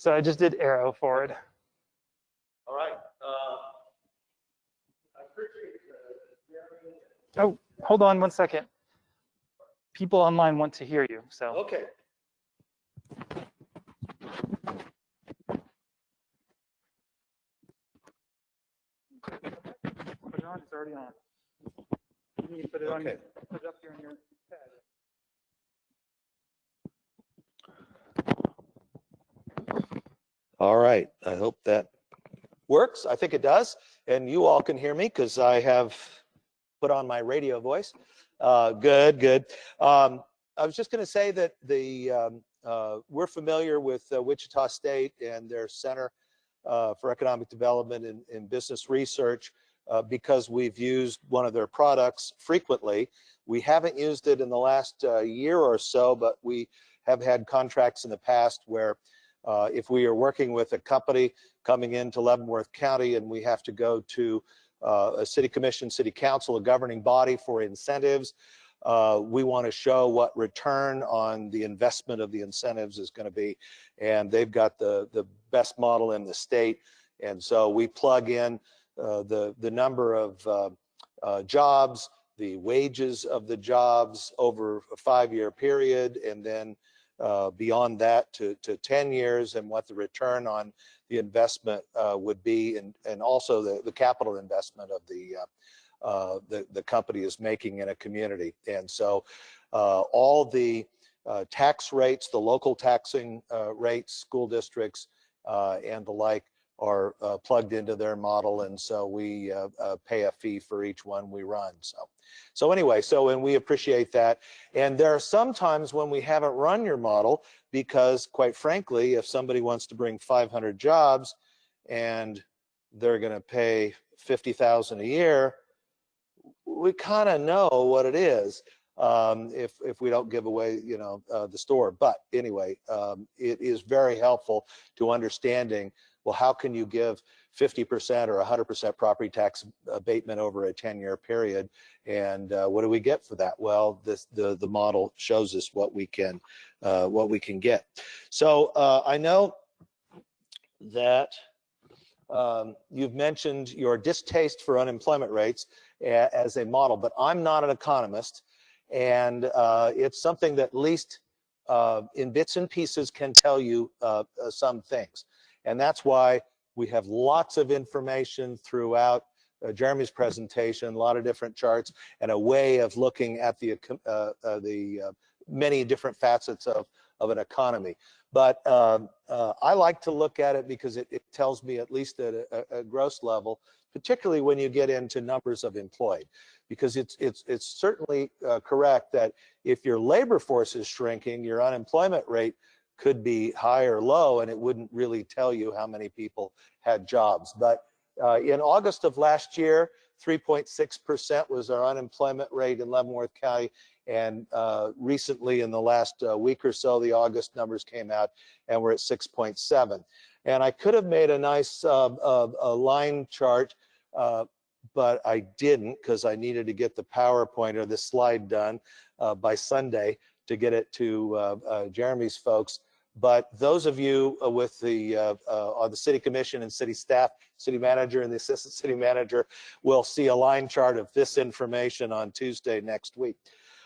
I just did arrow forward. All right. I appreciate Oh, hold on one second. People online want to hear you, so. Okay. Put it on, it's already on. You can put it on, put it up here on your pad. All right. I hope that works. I think it does. And you all can hear me because I have put on my radio voice. Good. I was just going to say that we're familiar with Wichita State and their Center for Economic Development and Business Research because we've used one of their products frequently. We haven't used it in the last year or so, but we have had contracts in the past where if we are working with a company coming into Leavenworth County and we have to go to a city commission, city council, a governing body for incentives, we want to show what return on the investment of the incentives is going to be. And they've got the best model in the state. And so we plug in the number of jobs, the wages of the jobs over a 5-year period, and then beyond that to 10 years and what the return on the investment would be, and also the capital investment of the company is making in a community. And so all the tax rates, the local taxing rates, school districts and the like are plugged into their model, and so we pay a fee for each one we run. So anyway, and we appreciate that. And there are some times when we haven't run your model because, quite frankly, if somebody wants to bring 500 jobs and they're going to pay $50,000 a year, we kind of know what it is if we don't give away, the store. But anyway, it is very helpful to understanding, well, how can you give 50% or 100% property tax abatement over a 10-year period, and what do we get for that? Well, the model shows us what we can get. So I know that you've mentioned your distaste for unemployment rates as a model, but I'm not an economist, and it's something that at least in bits and pieces can tell you some things. And that's why we have lots of information throughout Jeremy's presentation, a lot of different charts, and a way of looking at the many different facets of an economy. But I like to look at it because it tells me, at least at a gross level, particularly when you get into numbers of employed, because it's certainly correct that if your labor force is shrinking, your unemployment rate could be high or low, and it wouldn't really tell you how many people had jobs. But in August of last year, 3.6% was our unemployment rate in Leavenworth County. And recently, in the last week or so, the August numbers came out, and we're at 6.7. And I could have made a nice a line chart, but I didn't, because I needed to get the PowerPoint or the slide done by Sunday to get it to Jeremy's folks. But those of you with on the city commission and city staff, city manager and the assistant city manager will see a line chart of this information on Tuesday next week.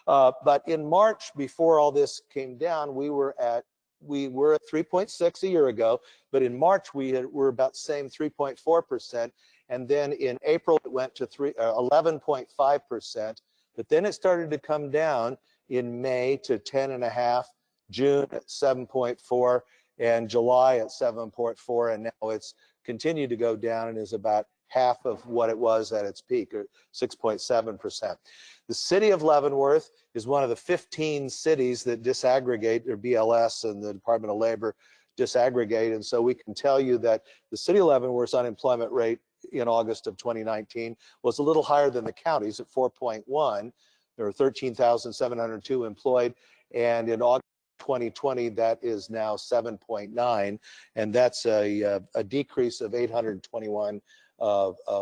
But in March, before all this came down, we were at 3.6 a year ago, but in March were about the same, 3.4%, and then in April it went to 11.5%, but then it started to come down in May to 10.5, June at 7.4, and July at 7.4, and now it's continued to go down and is about half of what it was at its peak, or 6.7%. The city of Leavenworth is one of the 15 cities that disaggregate, or BLS and the Department of Labor disaggregate, and so we can tell you that the city of Leavenworth's unemployment rate in August of 2019 was a little higher than the county's at 4.1. There were 13,702 employed, and in August 2020, that is now 7.9, and that's a decrease of 821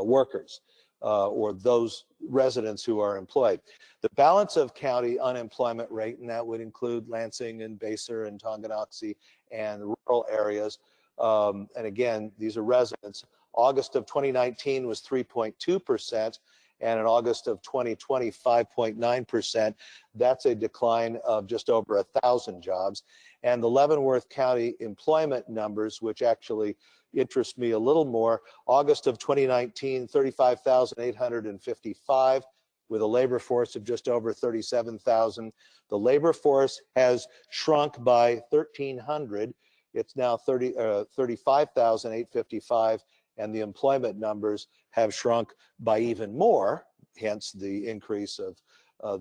workers, or those residents who are employed. The balance of county unemployment rate, and that would include Lansing and Basehor and Tonganoxie and rural areas, and again, these are residents. August of 2019 was 3.2%, and in August of 2020, 5.9%. That's a decline of just over 1,000 jobs. And the Leavenworth County employment numbers, which actually interest me a little more, August of 2019, 35,855, with a labor force of just over 37,000. The labor force has shrunk by 1,300. It's now 35,855. And the employment numbers have shrunk by even more, hence the increase of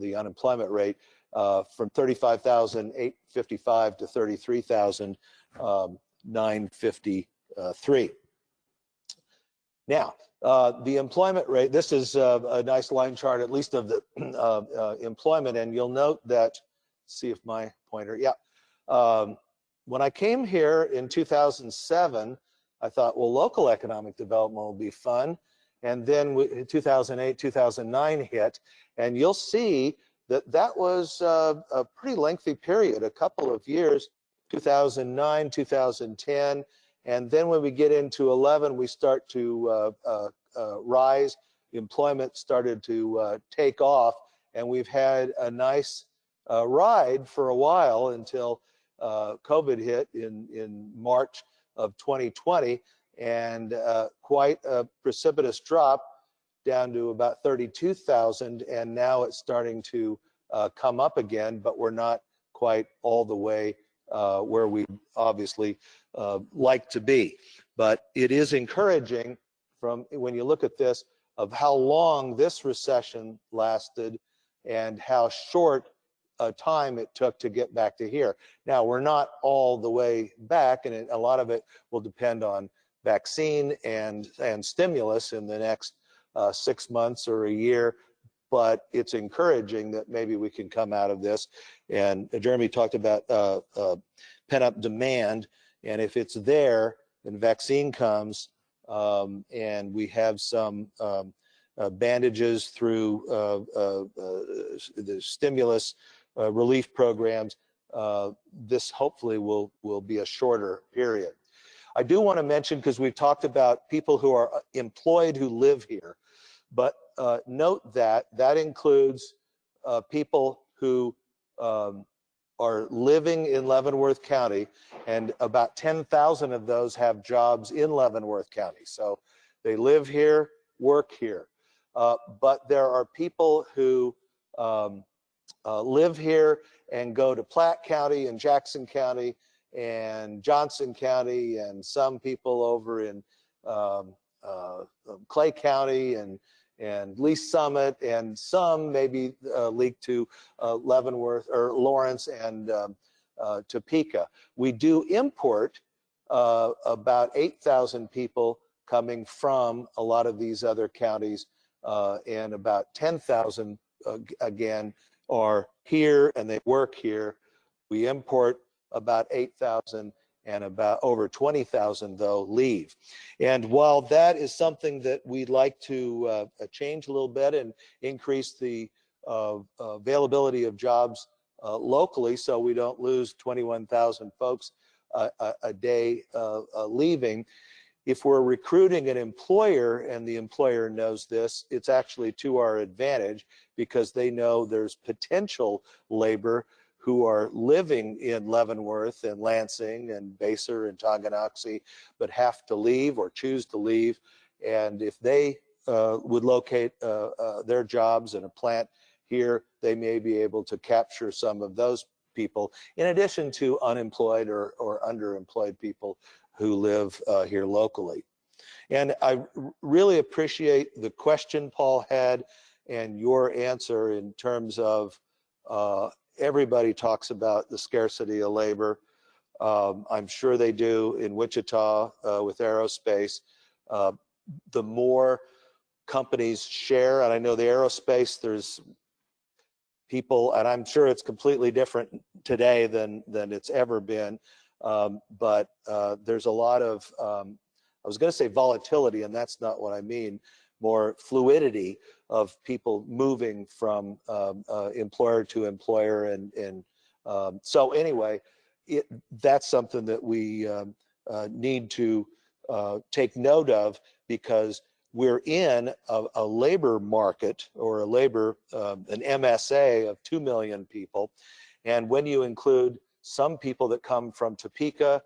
the unemployment rate from 35,855 to 33,953. Now, the employment rate, this is a nice line chart, at least of the employment, and you'll note that, see if my pointer, yeah. When I came here in 2007, I thought, well, local economic development will be fun. And then 2008, 2009 hit, and you'll see that that was a pretty lengthy period, a couple of years, 2009, 2010. And then when we get into 11, we start to rise. Employment started to take off, and we've had a nice ride for a while until COVID hit in March of 2020, and quite a precipitous drop down to about 32,000, and now it's starting to come up again, but we're not quite all the way where we obviously like to be. But it is encouraging from when you look at this of how long this recession lasted and how short a time it took to get back to here. Now, we're not all the way back, and a lot of it will depend on vaccine and stimulus in the next 6 months or a year, but it's encouraging that maybe we can come out of this. And Jeremy talked about pent-up demand, and if it's there and vaccine comes, and we have some bandages through the stimulus relief programs, this hopefully will be a shorter period. I do want to mention, because we've talked about people who are employed who live here, but note that that includes people who are living in Leavenworth County, and about 10,000 of those have jobs in Leavenworth County. So they live here, work here. But there are people who live here and go to Platte County and Jackson County and Johnson County, and some people over in Clay County and Lee Summit, and some maybe leak to Leavenworth or Lawrence and Topeka. We do import about 8,000 people coming from a lot of these other counties, and about 10,000 again are here and they work here. We import about 8,000, and about over 20,000 though leave. And while that is something that we'd like to change a little bit and increase the availability of jobs locally, so we don't lose 21,000 folks a day leaving, if we're recruiting an employer and the employer knows this, it's actually to our advantage, because they know there's potential labor who are living in Leavenworth and Lansing and Basehor and Tonganoxie, but have to leave or choose to leave. And if they would locate their jobs in a plant here, they may be able to capture some of those people, in addition to unemployed or underemployed people who live here locally. And I really appreciate the question Paul had and your answer in terms of everybody talks about the scarcity of labor. I'm sure they do in Wichita with aerospace. The more companies share, and I know the aerospace, there's people, and I'm sure it's completely different today than it's ever been. But there's a lot of, I was going to say volatility, and that's not what I mean, more fluidity of people moving from employer to employer. And so anyway, that's something that we need to take note of, because we're in a labor market, or a labor, an MSA of 2 million people. And when you include some people that come from Topeka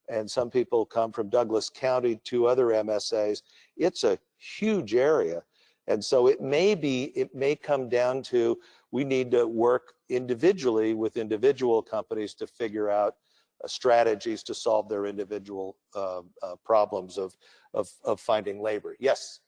and some people come from Douglas County, 2 other MSAs, it's a huge area. And so it may come down to, we need to work individually with individual companies to figure out strategies to solve their individual problems of finding labor. Yes.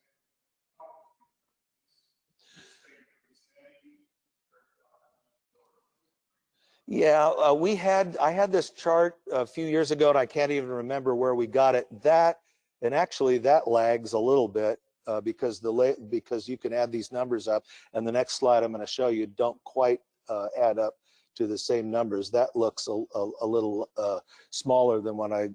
Yeah, I had this chart a few years ago, and I can't even remember where we got it. And actually that lags a little bit because you can add these numbers up, and the next slide I'm going to show you don't quite add up to the same numbers. That looks a little smaller than what I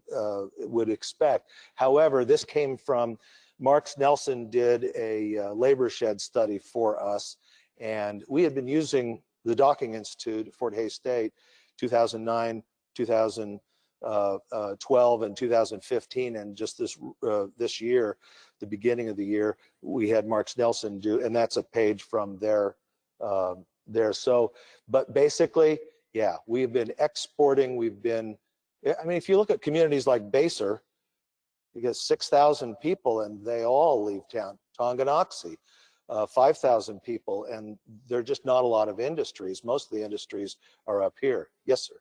would expect. However, this came from Marks Nelson did a labor shed study for us, and we had been using the Docking Institute at Fort Hays State, 2009, 2012, and 2015, and just this year, the beginning of the year, we had Marks Nelson do, and that's a page from there. So, but basically, yeah, we've been exporting. We've been, I mean, if you look at communities like Basehor, you get 6,000 people, and they all leave town. Tonganoxie, 5,000 people, and there are just not a lot of industries. Most of the industries are up here. Yes, sir.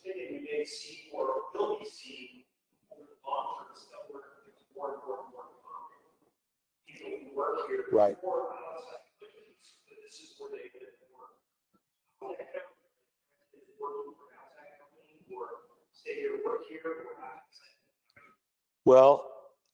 You may see or will be seeing over the long term stuff where it's more important people who work here, right, or outside communities, but this is where they live and work. Working for an outside company, or stay here, work here, or not. Well,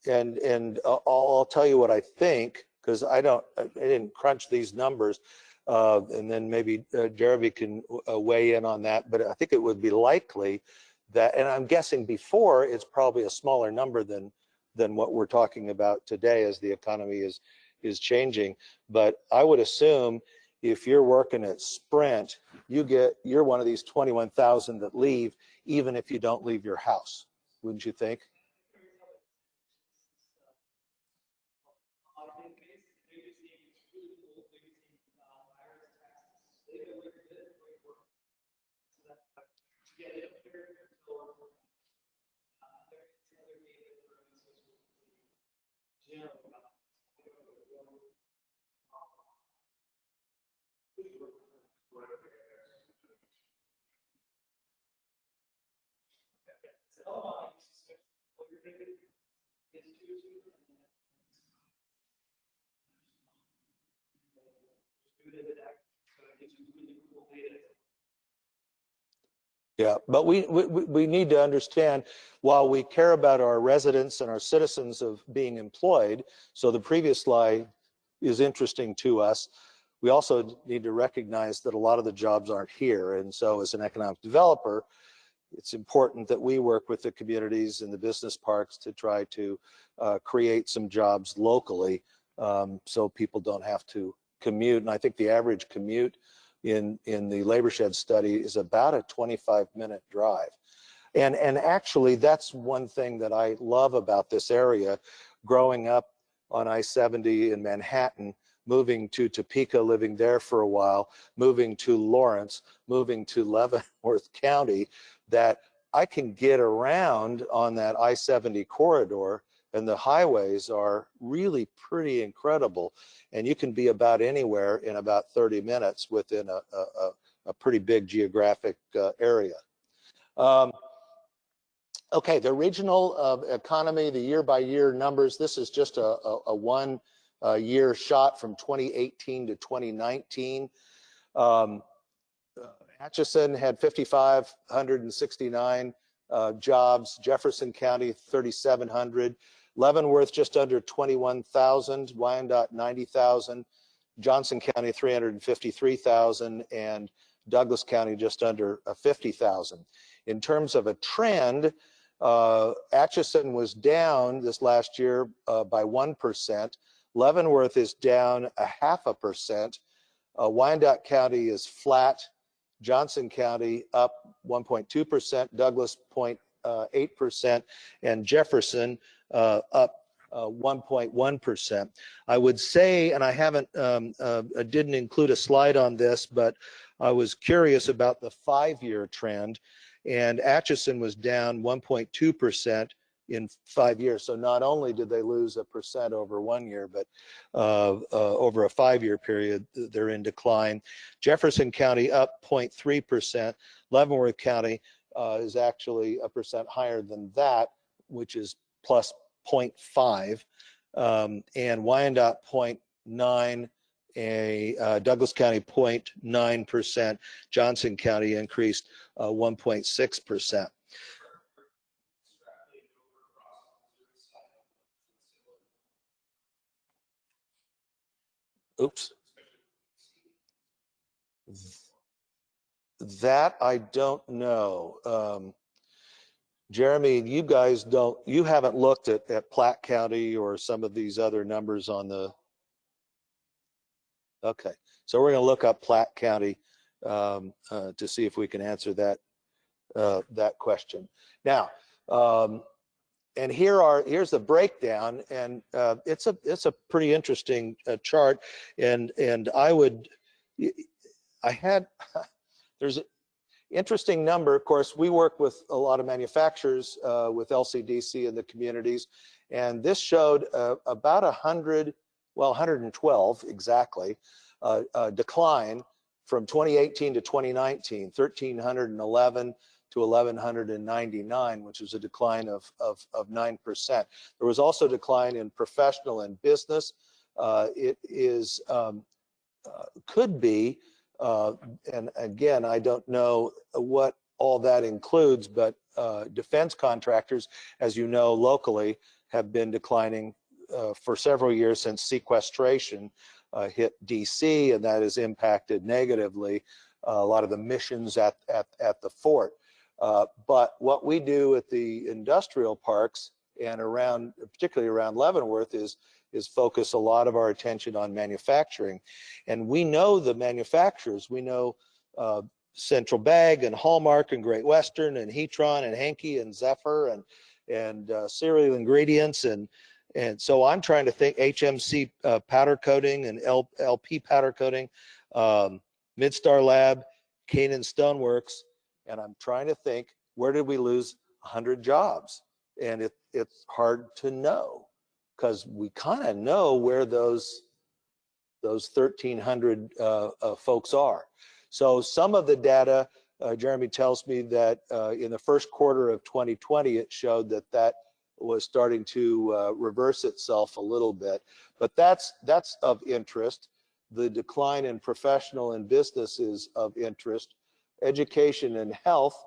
and I'll tell you what I think, because I didn't crunch these numbers, and then maybe Jeremy can weigh in on that, but I think it would be likely that, and I'm guessing before, it's probably a smaller number than what we're talking about today as the economy is changing. But I would assume if you're working at Sprint, you're one of these 21,000 that leave, even if you don't leave your house, wouldn't you think? Yeah, but we need to understand, while we care about our residents and our citizens of being employed, so the previous slide is interesting to us, we also need to recognize that a lot of the jobs aren't here. And so as an economic developer, it's important that we work with the communities and the business parks to try to create some jobs locally, so people don't have to commute. And I think the average commute in the labor shed study is about a 25-minute drive. And actually, that's one thing that I love about this area. Growing up on I-70 in Manhattan, moving to Topeka, living there for a while, moving to Lawrence, moving to Leavenworth County, that I can get around on that I-70 corridor, and the highways are really pretty incredible. And you can be about anywhere in about 30 minutes within a pretty big geographic area. Okay, the regional economy, the year-by-year numbers, this is just a one-year shot from 2018 to 2019. Atchison had 5,569 jobs, Jefferson County 3,700, Leavenworth just under 21,000, Wyandotte 90,000, Johnson County 353,000, and Douglas County just under 50,000. In terms of a trend, Atchison was down this last year by 1%. Leavenworth is down 0.5%. Wyandotte County is flat. Johnson County up 1.2%, Douglas 0.8%, and Jefferson up 1.1%. I would say, and I haven't, I didn't include a slide on this, but I was curious about the 5-year trend, and Atchison was down 1.2% in 5 years. So not only did they lose 1% over 1 year, but over a 5-year period, they're in decline. Jefferson County up 0.3%. Leavenworth County is actually 1% higher than that, which is plus 0.5, and Wyandotte 0.9, Douglas County 0.9%, Johnson County increased 1.6%. Oops. That I don't know. Jeremy, you guys you haven't looked at Platte County or some of these other numbers on the, okay. So we're gonna look up Platte County to see if we can answer that question. Now, and here's the breakdown, and it's a pretty interesting chart, and there's an interesting number. Of course, we work with a lot of manufacturers with LCDC in the communities, and this showed about 112 exactly, decline from 2018 to 2019, 1,311 to 1,199, which is a decline of 9%. There was also a decline in professional and business. It is could be, and again, I don't know what all that includes, but defense contractors, as you know, locally have been declining for several years since sequestration hit DC, and that has impacted negatively a lot of the missions at the fort. But what we do at the industrial parks and around, particularly around Leavenworth, is focus a lot of our attention on manufacturing. And we know the manufacturers. We know Central Bag and Hallmark and Great Western and Hetron and Hankey and Zephyr and Cereal Ingredients, and so I'm trying to think HMC powder coating and LP powder coating, Midstar Lab, Canaan Stoneworks, and I'm trying to think, where did we lose 100 jobs? And it's hard to know, because we kind of know where those 1,300 folks are. So some of the data, Jeremy tells me that in the first quarter of 2020, it showed that was starting to reverse itself a little bit, but that's of interest. The decline in professional and business is of interest. Education and health,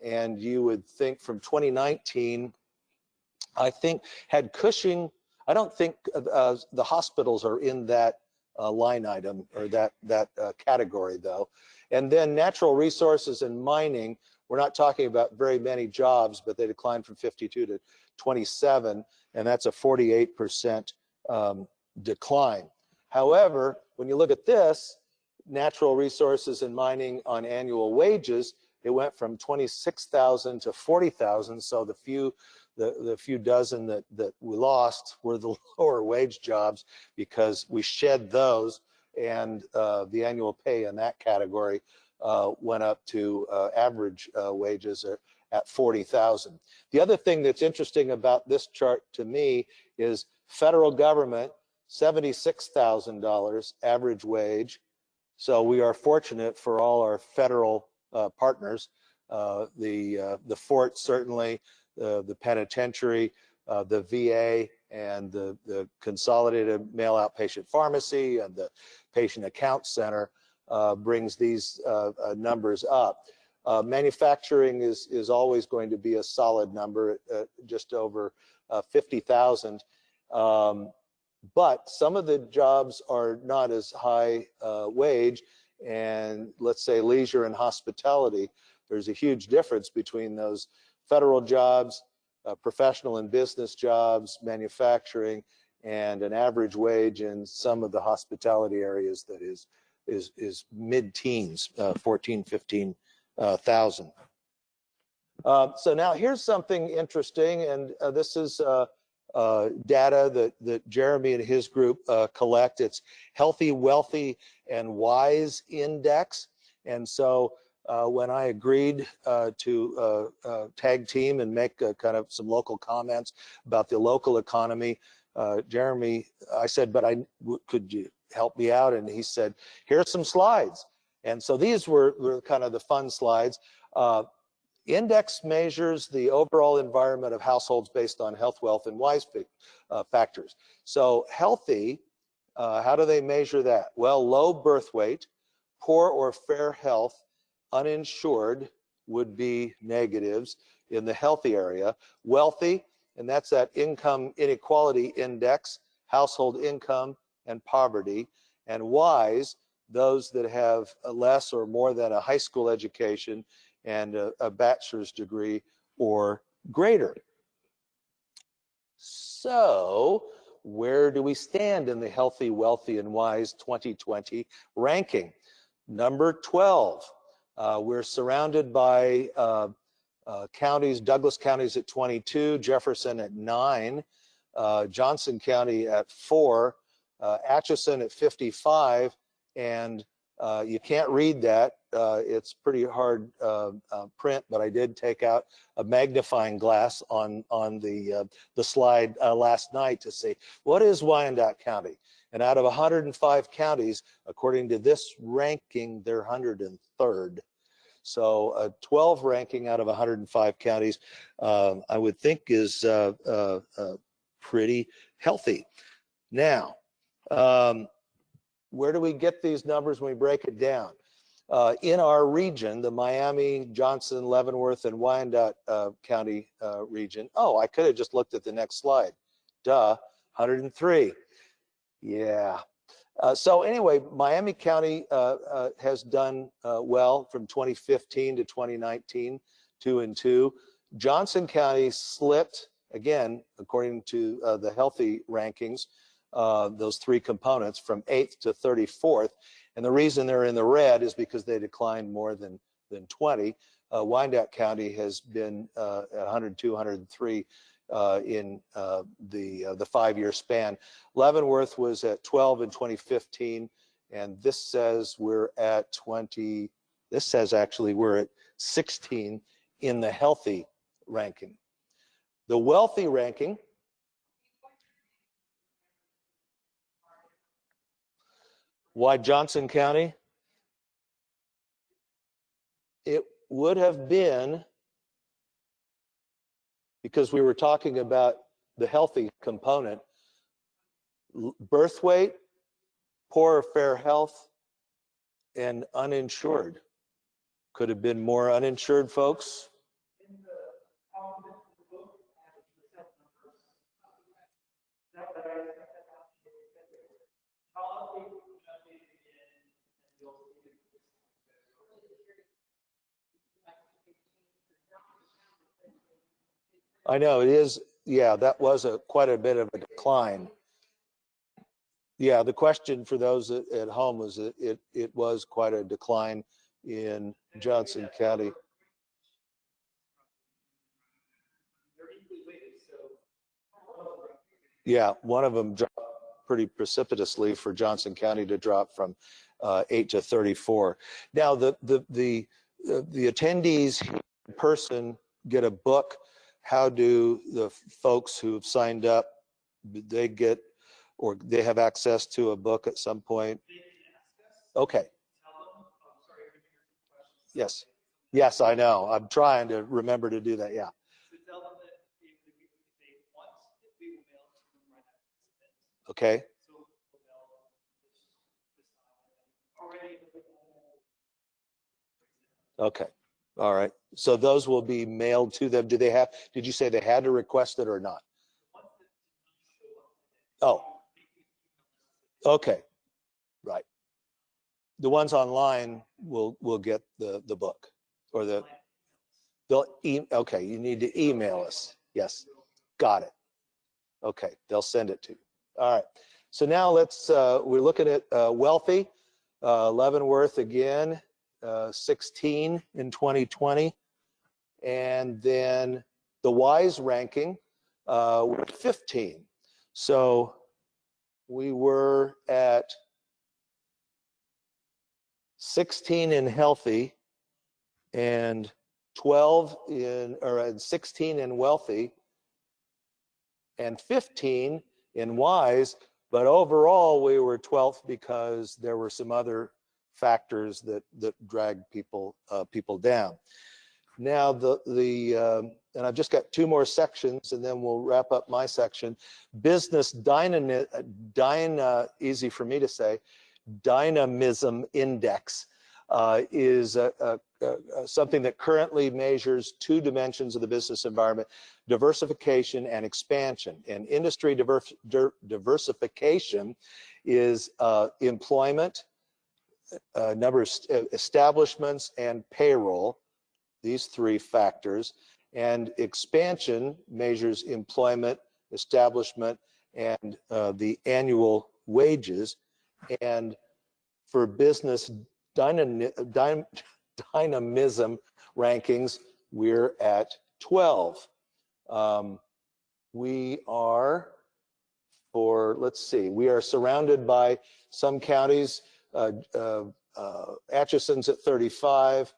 and you would think from 2019, I think had Cushing, I don't think the hospitals are in that line item or that category though. And then natural resources and mining, we're not talking about very many jobs, but they declined from 52 to 27, and that's a 48% decline. However, when you look at this, natural resources and mining on annual wages, it went from 26,000 to 40,000. So the few dozen that we lost were the lower wage jobs because we shed those, and the annual pay in that category went up to average wages at 40,000. The other thing that's interesting about this chart to me is federal government, $76,000 average wage. So we are fortunate for all our federal partners, the fort certainly, the penitentiary, the VA, and the consolidated mail outpatient pharmacy and the patient account center brings these numbers up. Manufacturing is always going to be a solid number, just over 50,000. But some of the jobs are not as high wage, and let's say leisure and hospitality, there's a huge difference between those federal jobs, professional and business jobs, manufacturing, and an average wage in some of the hospitality areas that is mid-teens, 14, 15,000. So now here's something interesting, and this is data that Jeremy and his group collect. It's Healthy, Wealthy, and Wise Index. And so when I agreed to tag team and make kind of some local comments about the local economy, Jeremy, I said, but could you help me out? And he said, here's some slides. And so these were kind of the fun slides. Index measures the overall environment of households based on health, wealth, and wise factors. So healthy, how do they measure that? Well, low birth weight, poor or fair health, uninsured would be negatives in the healthy area. Wealthy, and that's that income inequality index, household income and poverty. And wise, those that have less or more than a high school education and a bachelor's degree or greater. So where do we stand in the Healthy, Wealthy, and Wise 2020 ranking? Number 12. We're surrounded by counties. Douglas County's at 22, Jefferson at 9, Johnson County at 4, Atchison at 55, and you can't read that. It's pretty hard print, but I did take out a magnifying glass on the slide last night to see what is Wyandotte County. And out of 105 counties, according to this ranking, they're 103rd. So a 12 ranking out of 105 counties, I would think is pretty healthy. Now, where do we get these numbers when we break it down? In our region, the Miami, Johnson, Leavenworth, and Wyandotte County region. Oh, I could have just looked at the next slide. Duh, 103. Yeah. So anyway, Miami County has done well from 2015 to 2019, 2 and 2. Johnson County slipped, again, according to the healthy rankings, those three components, from 8th to 34th. And the reason they're in the red is because they declined more than 20. Wyandotte County has been at 102, 103 in the 5-year span. Leavenworth was at 12 in 2015, and this says we're at 20. This says actually we're at 16 in the healthy ranking. The wealthy ranking. Why Johnson County? It would have been because we were talking about the healthy component. Birth weight, poor or fair health, and uninsured. Could have been more uninsured folks. I know it is. Yeah, that was quite a bit of a decline. Yeah, the question for those at home was that it was quite a decline in Johnson County. Yeah, one of them dropped pretty precipitously for Johnson County to drop from 8 to 34. Now the attendees in person get a book. How do the folks who have signed up, they get, or they have access to a book at some point? Okay. Yes. Yes, I know. I'm trying to remember to do that. Yeah. Okay. Okay. All right. So those will be mailed to them. Did you say they had to request it or not? Oh. Okay. Right. The ones online will get the book, or okay, you need to email us. Yes. Got it. Okay. They'll send it to you. All right. So now we're looking at wealthy, Leavenworth again, 16 in 2020. And then the WISE ranking, we're 15. So we were at 16 in healthy and 16 in wealthy and 15 in WISE, but overall we were 12th because there were some other factors that dragged people down. Now and I've just got 2 more sections and then we'll wrap up my section. Business easy for me to say, Dynamism Index is something that currently measures 2 dimensions of the business environment: diversification and expansion. And industry diversification is employment, number of establishments, and payroll, these 3 factors. And expansion measures employment, establishment, and the annual wages. And for business dynamism rankings, we're at 12. We are, we are surrounded by some counties. Atchison's at 35,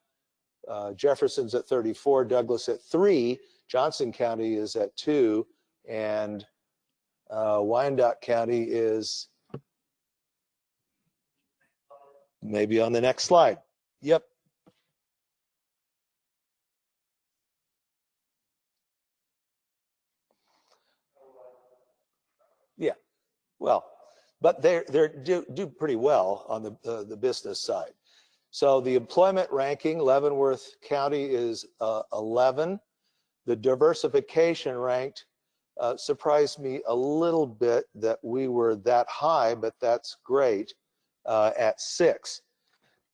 Jefferson's at 34, Douglas at 3, Johnson County is at 2, and Wyandotte County is maybe on the next slide. Yep. Yeah. Well, but they do pretty well on the business side. So the employment ranking, Leavenworth County is 11. The diversification ranked surprised me a little bit that we were that high, but that's great, at 6.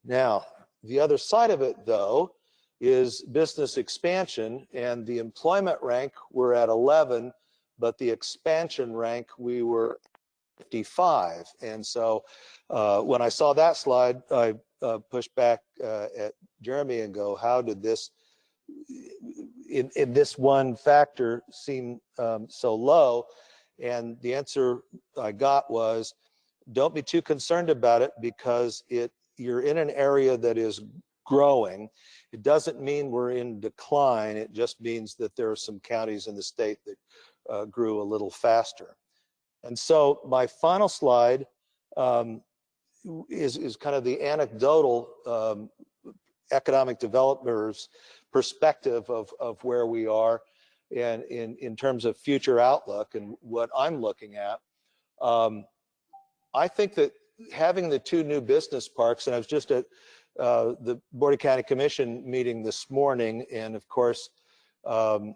Now, the other side of it, though, is business expansion, and the employment rank, we're at 11, but the expansion rank, we were 55. And so when I saw that slide, I pushed back at Jeremy and go, how did this, in this one factor, seem so low? And the answer I got was, don't be too concerned about it, because you're in an area that is growing. It doesn't mean we're in decline. It just means that there are some counties in the state that grew a little faster. And so my final slide is kind of the anecdotal economic developers' perspective of where we are. and in terms of future outlook and what I'm looking at, I think that having the 2 new business parks, and I was just at the Board of County Commission meeting this morning, and of course, one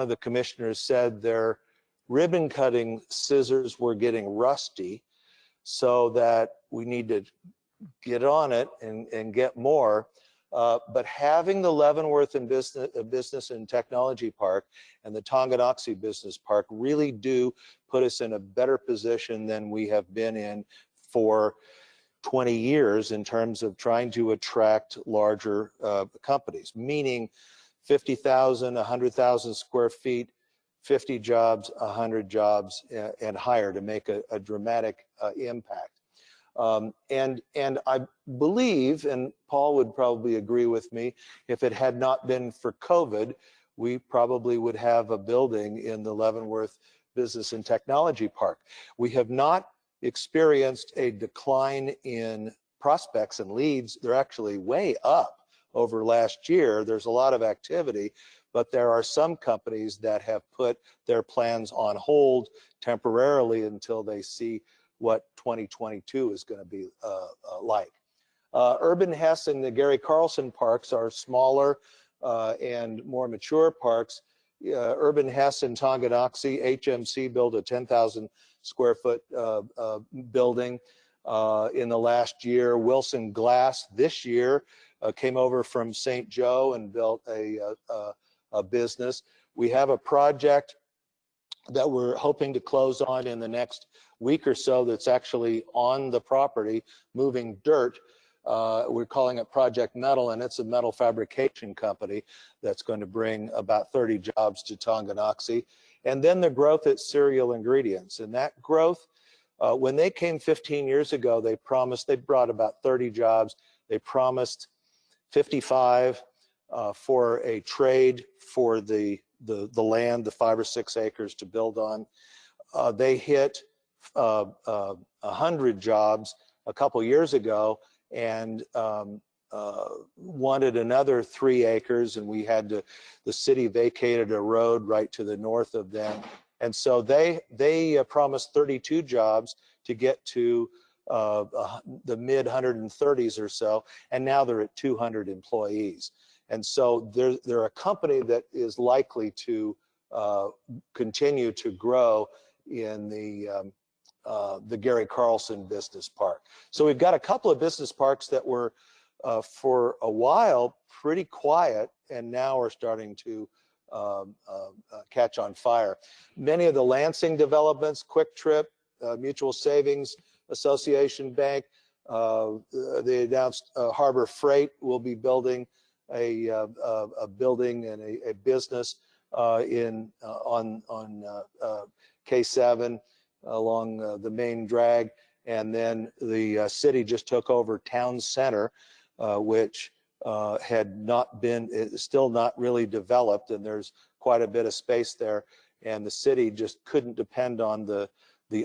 of the commissioners said their ribbon cutting scissors were getting rusty, so that we need to get on it and get more. But having the Leavenworth Business and Technology Park and the Tonganoxie Business Park really do put us in a better position than we have been in for 20 years in terms of trying to attract larger companies, meaning 50,000, 100,000 square feet, 50 jobs, 100 jobs, and higher to make a dramatic impact. And I believe, and Paul would probably agree with me, if it had not been for COVID, we probably would have a building in the Leavenworth Business and Technology Park. We have not experienced a decline in prospects and leads. They're actually way up over last year. There's a lot of activity, but there are some companies that have put their plans on hold temporarily until they see what 2022 is going to be like. Urban Hess and the Gary Carlson parks are smaller and more mature parks. Urban Hess and Tonganoxie, HMC built a 10,000 square foot building in the last year. Wilson Glass this year came over from St. Joe and built a business. We have a project that we're hoping to close on in the next week or so that's actually on the property, moving dirt. We're calling it Project Metal, and it's a metal fabrication company that's going to bring about 30 jobs to Tonganoxie. And then the growth at Cereal Ingredients. And that growth, when they came 15 years ago, they promised, they brought about 30 jobs. They promised 55 for a trade for the land, the 5 or 6 acres to build on. They hit 100 jobs a couple years ago, and wanted another 3 acres, and we had to, the city vacated a road right to the north of them. And so they promised 32 jobs to get to the mid 130s or so, and now they're at 200 employees. And so they're a company that is likely to continue to grow in the Gary Carlson Business Park. So we've got a couple of business parks that were for a while pretty quiet, and now are starting to catch on fire. Many of the Lansing developments, Quick Trip, Mutual Savings Association Bank, they announced Harbor Freight will be building a building and a business on K7 along the main drag. And then the city just took over Town Center, which had not been, is still not really developed, and there's quite a bit of space there. And the city just couldn't depend on the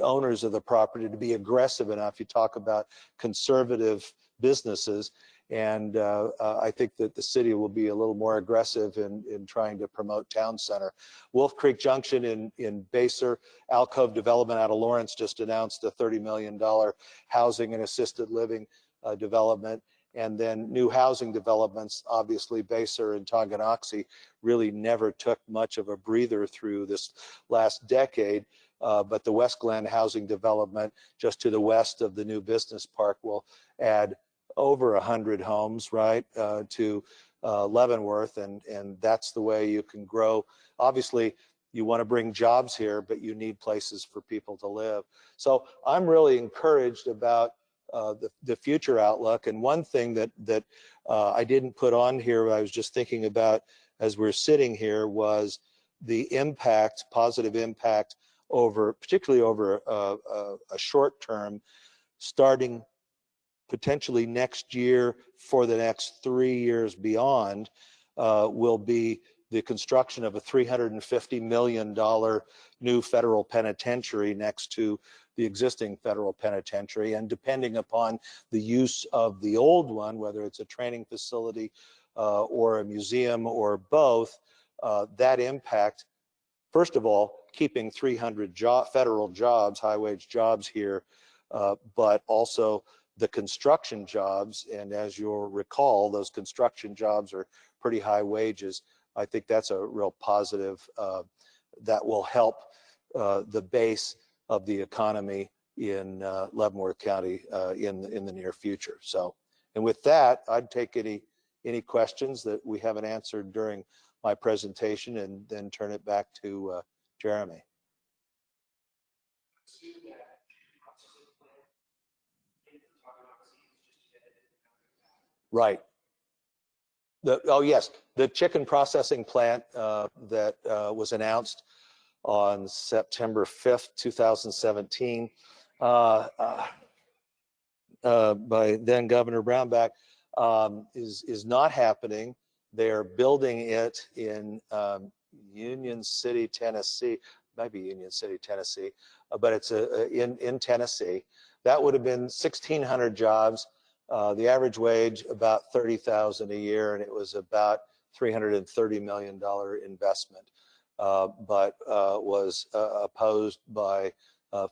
owners of the property to be aggressive enough. You talk about conservative businesses, and I think that the city will be a little more aggressive in trying to promote Town Center. Wolf Creek Junction in Baser, Alcove Development out of Lawrence just announced a $30 million housing and assisted living development. And then new housing developments, obviously Baser and Tonganoxie really never took much of a breather through this last decade. But the West Glen housing development just to the west of the new business park will add over 100 homes, right, to Leavenworth, and that's the way you can grow. Obviously, you want to bring jobs here, but you need places for people to live. So I'm really encouraged about the future outlook. And one thing that I didn't put on here, I was just thinking about as we're sitting here, was the impact, positive impact over, particularly over a short term, starting potentially next year for the next 3 years beyond, will be the construction of a $350 million new federal penitentiary next to the existing federal penitentiary. And depending upon the use of the old one, whether it's a training facility or a museum or both, that impact, first of all, keeping 300 federal jobs, high-wage jobs here, but also the construction jobs. And as you'll recall, those construction jobs are pretty high wages. I think that's a real positive that will help the base of the economy in Leavenworth County in the near future. So, and with that, I'd take any questions that we haven't answered during my presentation, and then turn it back to Jeremy. Right. Oh yes, the chicken processing plant that was announced on September 5th, 2017 by then Governor Brownback is not happening. They're building it in Union City, Tennessee. Might be Union City, Tennessee, but it's in Tennessee. That would have been 1,600 jobs. The average wage about $30,000 a year, and it was about $330 million investment, but was opposed by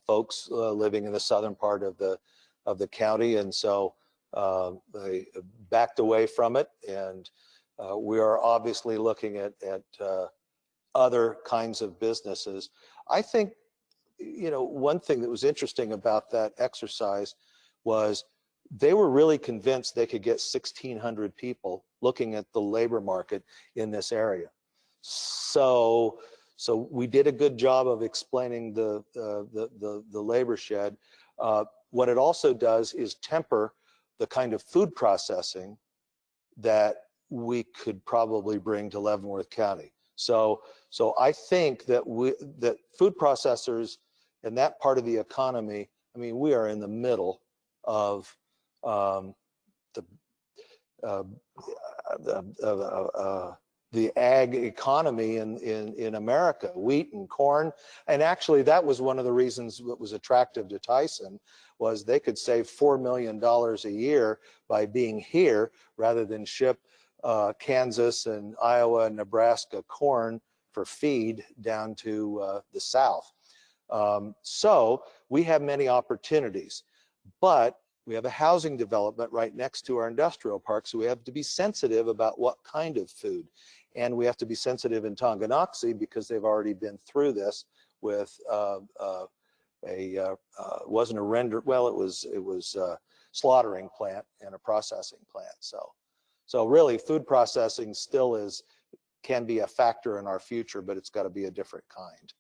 folks living in the southern part of the county, and so they backed away from it. And we are obviously looking at other kinds of businesses. I think, you know, one thing that was interesting about that exercise was they were really convinced they could get 1,600 people looking at the labor market in this area. So we did a good job of explaining the labor shed. What it also does is temper the kind of food processing that we could probably bring to Leavenworth County. So I think that that food processors and that part of the economy, I mean, we are in the middle of the ag economy in America, wheat and corn. And actually that was one of the reasons that was attractive to Tyson, was they could save $4 million a year by being here rather than ship Kansas and Iowa and Nebraska corn for feed down to the south. So we have many opportunities, but we have a housing development right next to our industrial park, so we have to be sensitive about what kind of food. And we have to be sensitive in Tonganoxie because they've already been through this with wasn't a render, well, it was a slaughtering plant and a processing plant. So really food processing still can be a factor in our future, but it's got to be a different kind.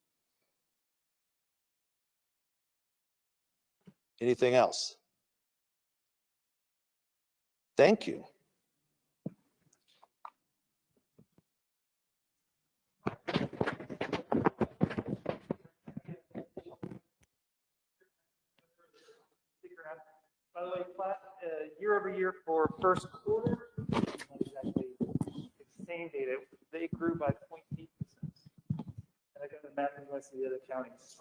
Anything else? Thank you. By the way, class, year over year for first quarter, actually the same data, they grew by 0.8%. And I got the math and the rest of the other counties.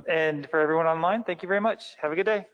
And for everyone online, thank you very much. Have a good day.